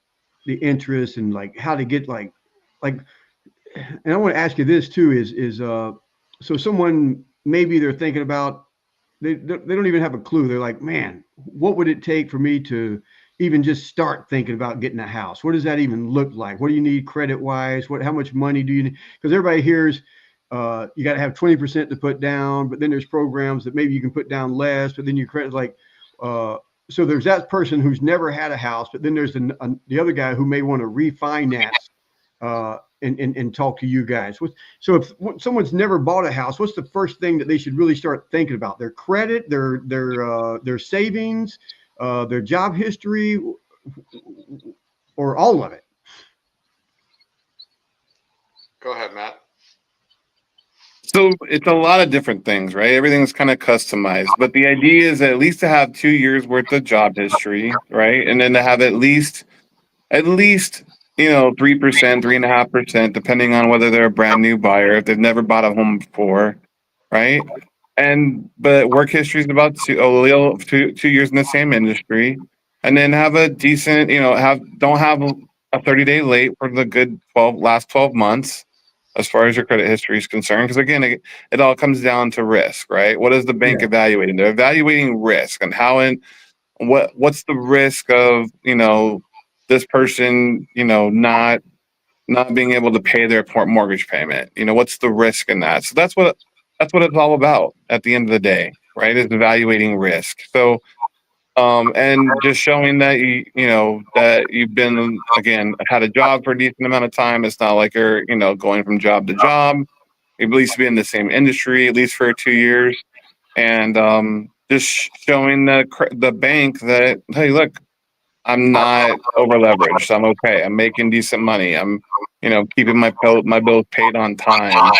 the interest and like how to get like. And I want to ask you this too: is so someone maybe they're thinking about they don't even have a clue. They're like, man, what would it take for me to even just start thinking about getting a house? What does that even look like? What do you need credit wise? How much money do you need? Because everybody hears you got to have 20% to put down, but then there's programs that maybe you can put down less, but then your credit like, uh, so there's that person who's never had a house, but then there's the other guy who may want to refinance and talk to you guys. So if someone's never bought a house, what's the first thing that they should really start thinking about? Their credit, their savings, their job history, or all of it? Go ahead, Matt. So it's a lot of different things, right? Everything's kind of customized, but the idea is at least to have 2 years worth of job history, right? And then to have at least 3%, 3.5%, depending on whether they're a brand new buyer, if they've never bought a home before, right? But work history is about 2 years in the same industry, and then have a decent, don't have a 30-day late for the good last 12 months as far as your credit history is concerned. Because again, it all comes down to risk, right? What is the bank Yeah. evaluating? They're evaluating risk and what's the risk of this person not being able to pay their mortgage payment. What's the risk in that? So that's what it's all about at the end of the day, right? Is evaluating risk. So and just showing that that you've been, again, had a job for a decent amount of time. It's not like you're going from job to job. You at least be in the same industry at least for 2 years, and just showing the bank that, hey, look, I'm not over leveraged. I'm okay. I'm making decent money. I'm keeping my bills paid on time.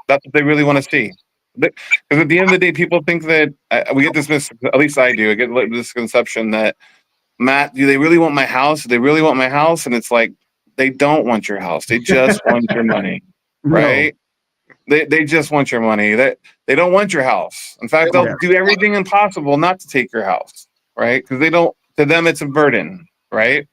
That's what they really want to see. Because at the end of the day, people think that we get at least I do. I get this misconception that, Matt, do they really want my house? Do they really want my house? And it's like, they don't want your house. They just want your money, No. right? They just want your money. They don't want your house. In fact, they'll Yeah. do everything impossible not to take your house, right? Because they don't. To them, it's a burden, right?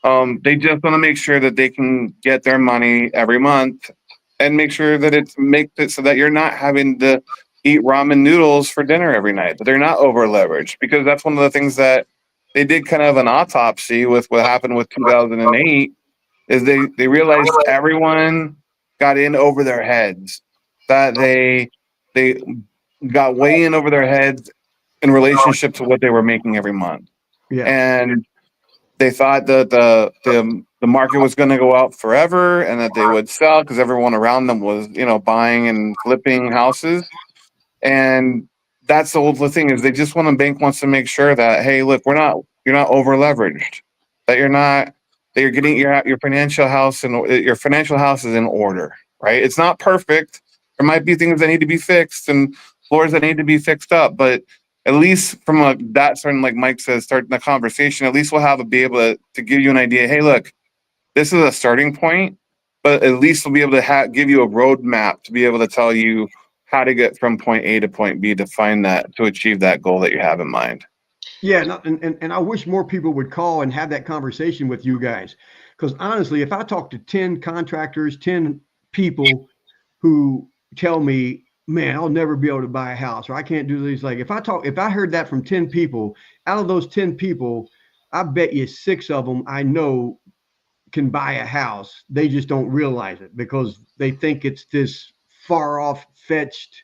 They just want to make sure that they can get their money every month and make sure that makes it so that you're not having to eat ramen noodles for dinner every night, that they're not over leveraged, because that's one of the things that they did kind of an autopsy with what happened with 2008 is they realized everyone got in over their heads, that they got way in over their heads in relationship to what they were making every month. Yeah. And they thought that the market was going to go out forever and that they would sell because everyone around them was buying and flipping houses. And that's the whole thing, is they just want, a bank wants to make sure that, hey, look, you're not over leveraged, that you're getting your financial house, and your financial house is in order, right? It's not perfect. There might be things that need to be fixed and floors that need to be fixed up, but at least from that certain, like Mike says, starting the conversation, at least we'll be able to give you an idea. Hey, look, this is a starting point, but at least we'll be able to give you a roadmap to be able to tell you how to get from point A to point B to achieve that goal that you have in mind. Yeah, and I wish more people would call and have that conversation with you guys. Because honestly, if I talk to 10 contractors, 10 people who tell me, man, I'll never be able to buy a house, or I can't do these. Like if I heard that from 10 people, out of those 10 people, I bet you 6 of them I know can buy a house. They just don't realize it because they think it's this far off fetched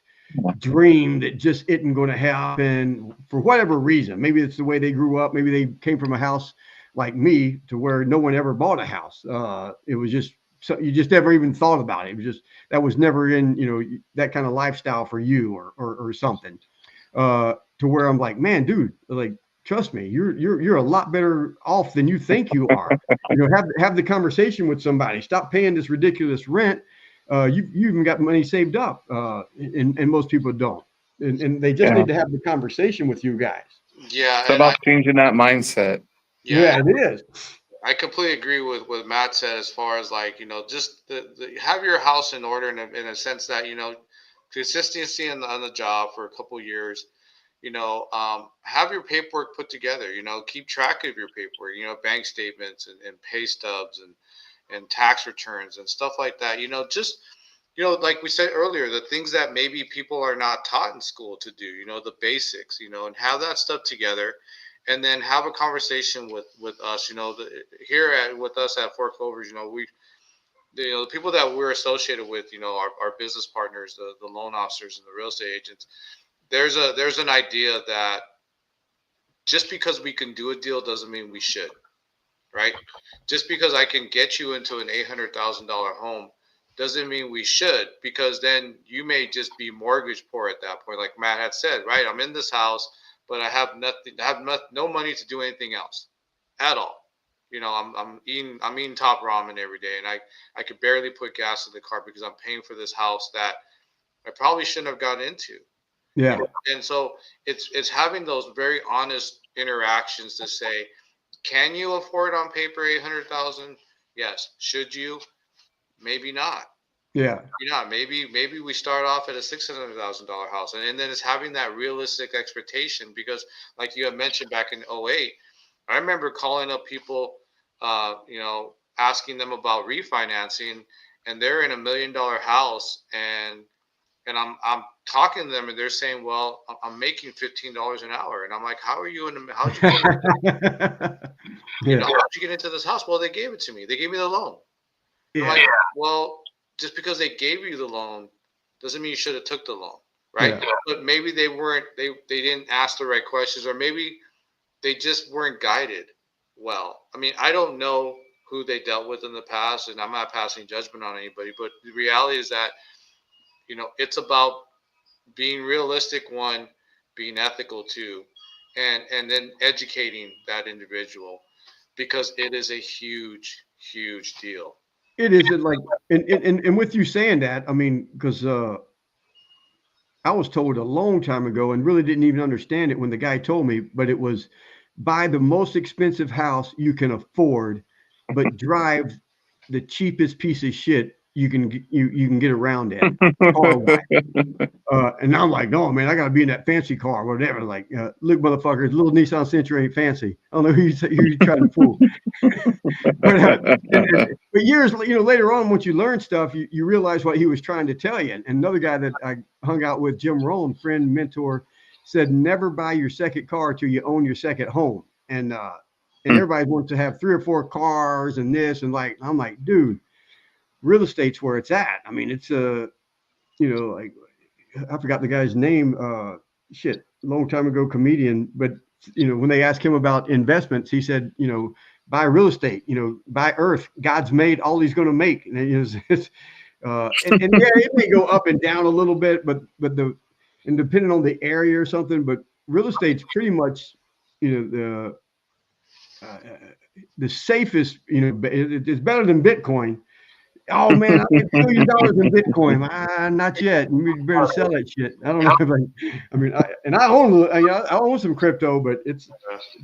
dream that just isn't going to happen for whatever reason. Maybe it's the way they grew up. Maybe they came from a house like me to where no one ever bought a house. It was just, so you just never even thought about it. It was just, that was never in, that kind of lifestyle for you or something, to where I'm like, man, dude, like, trust me, you're a lot better off than you think you are. Have the conversation with somebody. Stop paying this ridiculous rent. You even got money saved up, and most people don't. And they just need to have the conversation with you guys. Yeah, It's and about changing that mindset. Yeah, it is. I completely agree with what Matt said as far as like, just have your house in order in a sense that, consistency on the job for a couple years, have your paperwork put together, keep track of your paperwork, bank statements and pay stubs and tax returns and stuff like that, just, like we said earlier, the things that maybe people are not taught in school to do, the basics, and have that stuff together, and then have a conversation with us, here with us at Four Clovers, the people that we're associated with, our business partners, the loan officers and the real estate agents. There's an idea that just because we can do a deal doesn't mean we should, right? Just because I can get you into an $800,000 home doesn't mean we should, because then you may just be mortgage poor at that point. Like Matt had said, right? I'm in this house, but I have nothing, no money to do anything else at all. I'm eating top ramen every day, and I could barely put gas in the car because I'm paying for this house that I probably shouldn't have gotten into. Yeah. And so it's having those very honest interactions to say, can you afford on paper 800,000? Yes. Should you? Maybe not. Yeah. Maybe we start off at a $600,000 house, and then it's having that realistic expectation, because like you had mentioned back in '08, I remember calling up people, asking them about refinancing, and they're in $1 million house, and I'm talking to them, and they're saying, well, I'm making $15 an hour, and I'm like, how'd you Yeah. how'd you get into this house? Well, they gave it to me. They gave me the loan. I'm Yeah. like, well, just because they gave you the loan doesn't mean you should have took the loan, right? Yeah. But maybe they didn't ask the right questions, or maybe they just weren't guided well. I mean, I don't know who they dealt with in the past, and I'm not passing judgment on anybody, but the reality is that, it's about being realistic, one, being ethical, two, and then educating that individual, because it is a huge, huge deal. It is like, and with you saying that, I mean, because I was told a long time ago and really didn't even understand it when the guy told me, but it was buy the most expensive house you can afford, but drive the cheapest piece of shit you can get around in. And I'm like, no, man, I got to be in that fancy car or whatever. Like, look, motherfuckers, little Nissan Sentra ain't fancy. I don't know who you trying to fool. But years, later on, once you learn stuff, you realize what he was trying to tell you. And another guy that I hung out with, Jim Rohn, friend, mentor, said, never buy your second car till you own your second home. And everybody wants to have 3 or 4 cars and this, and like, I'm like, dude, real estate's where it's at. I mean, it's like, I forgot the guy's name, a long time ago comedian, but when they asked him about investments, he said, buy real estate, buy earth. God's made all he's going to make. And it's and yeah, it may go up and down a little bit, but and depending on the area or something, but real estate's pretty much, the safest, it's better than Bitcoin. Oh man, I get $1 million in Bitcoin. Not yet. You better sell that shit. I don't know. I own some crypto, but it's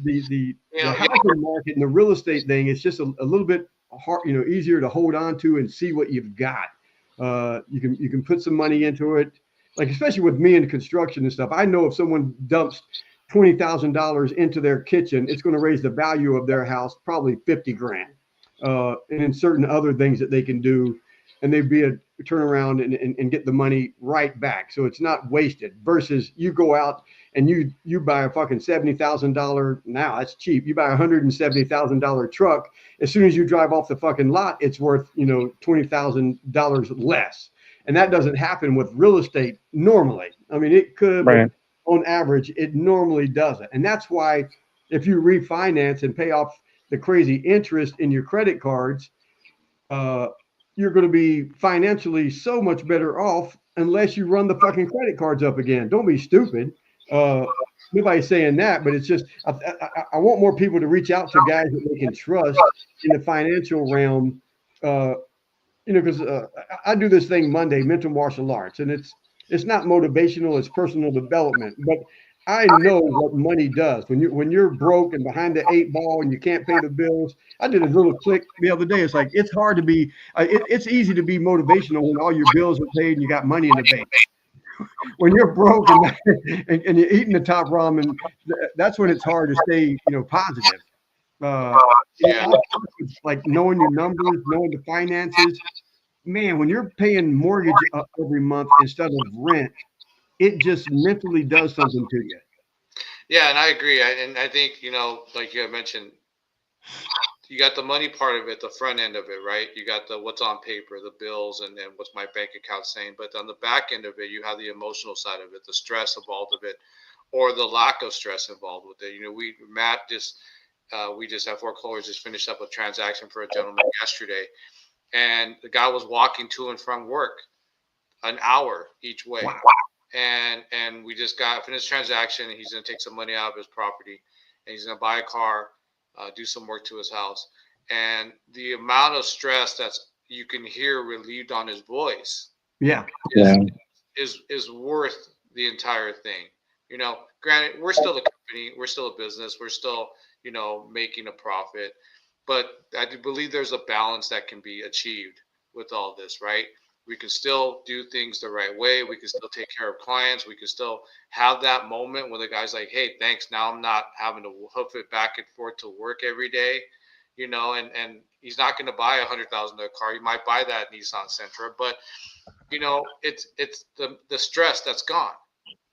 the housing market and the real estate thing. It's just a little bit hard, easier to hold on to and see what you've got. You can put some money into it, like especially with me in construction and stuff. I know if someone dumps $20,000 into their kitchen, it's going to raise the value of their house probably 50 grand. And in certain other things that they can do, and they'd be a turnaround and get the money right back. So it's not wasted versus you go out and you buy a fucking $70,000. Now that's cheap. You buy a $170,000 truck. As soon as you drive off the fucking lot, it's worth, $20,000 less. And that doesn't happen with real estate normally. I mean, it could, right. But on average, it normally doesn't. And that's why if you refinance and pay off the crazy interest in your credit cards, you're going to be financially so much better off unless you run the fucking credit cards up again. Don't be stupid. Nobody's saying that, but it's just, I want more people to reach out to guys that they can trust in the financial realm, because I do this thing Monday, mental martial arts, and it's not motivational, it's personal development. But I know what money does when you're broke and behind the eight ball and you can't pay the bills. I did a little click the other day. It's like it's hard to be. It's easy to be motivational when all your bills are paid and you got money in the bank. When you're broke and you're eating the top ramen, that's when it's hard to stay positive. Uh, it Yeah. all starts with, like knowing your numbers, knowing the finances. Man, when you're paying mortgage every month instead of rent, it just mentally does something to you. Yeah, and I agree. And I think, like you had mentioned, you got the money part of it, the front end of it, right? You got the what's on paper, the bills, and then what's my bank account saying. But on the back end of it, you have the emotional side of it, the stress involved of it, or the lack of stress involved with it. We just at Four Clover just finished up a transaction for a gentleman yesterday, and the guy was walking to and from work an hour each way. Wow. And we just got finished transaction. And he's going to take some money out of his property, and he's going to buy a car, do some work to his house. And the amount of stress that's you can hear relieved on his voice Yeah. is worth the entire thing. Granted, we're still a company, we're still a business, we're still making a profit, but I do believe there's a balance that can be achieved with all this, right? We can still do things the right way. We can still take care of clients. We can still have that moment when the guy's like, hey, thanks. Now I'm not having to hoof it back and forth to work every day, and he's not going to buy $100,000 car. He might buy that Nissan Sentra, but it's the stress that's gone,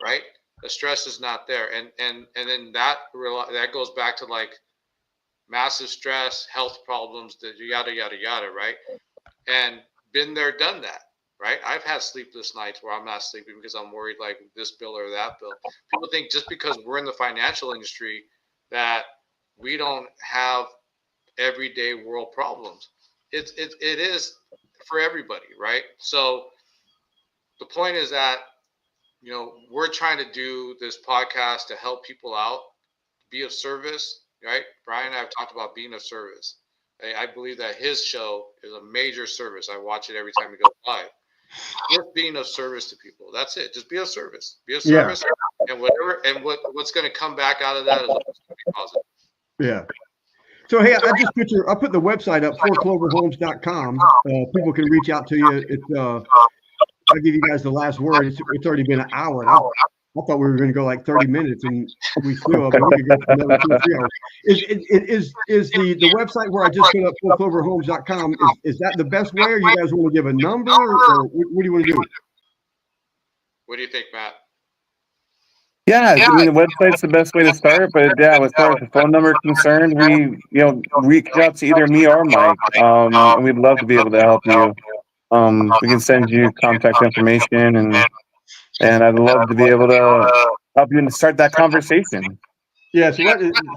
right? The stress is not there. And then that goes back to like massive stress, health problems, the yada, yada, yada, right? And been there, done that, right? I've had sleepless nights where I'm not sleeping because I'm worried like this bill or that bill. People think just because we're in the financial industry that we don't have everyday world problems. It is for everybody, right? So the point is that we're trying to do this podcast to help people out, be of service, right? Brian and I have talked about being of service. I believe that his show is a major service. I watch it every time we go live. Just being of service to people. That's it. Just be of service. Be of service, and what's going to come back out of that is going to be positive. Yeah. So hey, I put the website up, fourcloverhomes.com. People can reach out to you. I'll give you guys the last word. It's already been an hour. I thought we were going to go like 30 minutes, and we flew up. We could go another 2 or 3 hours. Is the website where I just put up fourcloverhomes.com, is that the best way, or you guys want to give a number, or what do you want to do? What do you think, Matt? Yeah, I mean, the website's the best way to start, but yeah, as far as the phone number is concerned, we, reach out to either me or Mike, and we'd love to be able to help you. We can send you contact information, and I'd love to be able to help you start that conversation. Yeah, so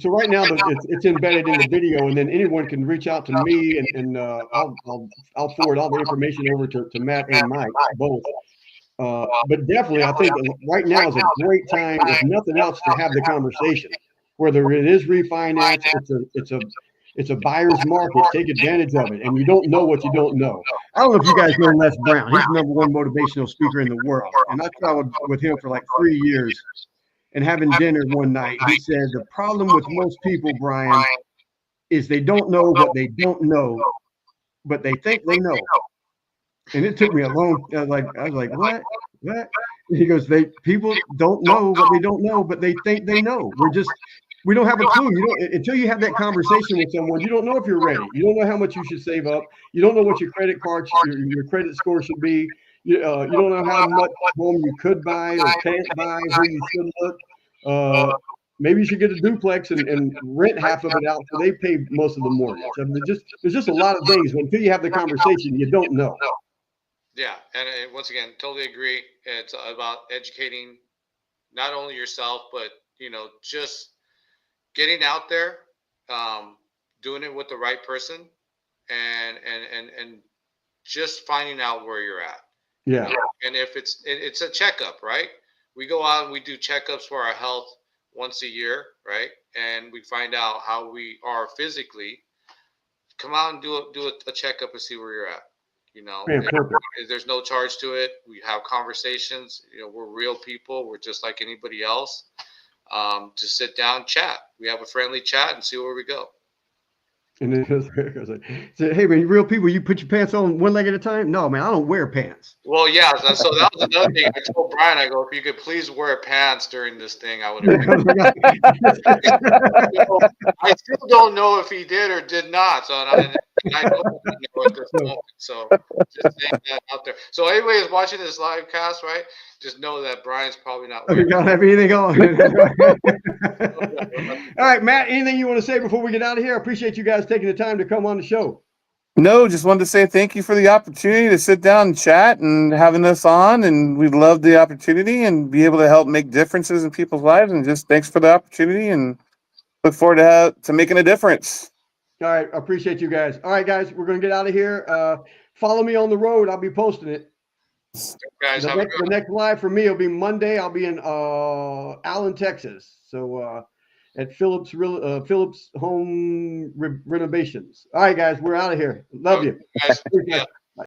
right now it's embedded in the video, and then anyone can reach out to me, and I'll forward all the information over to Matt and Mike both. But definitely, I think right now is a great time, if nothing else, to have the conversation. Whether it is refinance, it's a buyer's market. Take advantage of it, and you don't know what you don't know. I don't know if you guys know Les Brown. He's the #1 motivational speaker in the world, and I traveled with him for like 3 years. And having dinner one night, he said the problem with most people, Brian, is they don't know what they don't know, but they think they know. And it took me a long. I was like, what? What? And he goes, people don't know what they don't know, but they think they know. We don't have a clue. You don't until you have that conversation with someone. You don't know if you're ready. You don't know how much you should save up. You don't know what your credit card, your credit score should be. You don't know how much home you could buy or can't buy. Who you should look. Maybe you should get a duplex and rent half of it out so they pay most of the mortgage. I mean, there's just a lot of things. Until you have the conversation, you don't know. Yeah, and once again, totally agree. It's about educating not only yourself, but just getting out there, doing it with the right person, and just finding out where you're at. Yeah. And if it's a checkup, right? We go out and we do checkups for our health once a year, right? And we find out how we are physically. Come out and do a checkup and see where you're at. There's no charge to it. We have conversations. We're real people. We're just like anybody else. to sit down, chat. We have a friendly chat and see where we go. And then say, hey man, real people, you put your pants on one leg at a time? No, man, I don't wear pants. Well, yeah. So that was another thing. I told Brian, I go, if you could please wear pants during this thing, I would have. I still don't know if he did or did not. So I don't know at this moment. So just saying that out there. So anybody is watching this live cast, right? Just know that Brian's probably not You wearing. don't have anything on. All right, Matt, anything you want to say before we get out of here? I appreciate you guys taking the time to come on the show. No, just wanted to say thank you for the opportunity to sit down and chat and having us on. And we love the opportunity and be able to help make differences in people's lives. And just thanks for the opportunity and look forward to making a difference. All right, I appreciate you guys. All right, guys, we're going to get out of here. Follow me on the road. I'll be posting it. Guys, The next live for me will be Monday. I'll be in Allen, Texas. So at Phillips Home Renovations. All right, guys, we're out of here. Love you. Guys, yeah.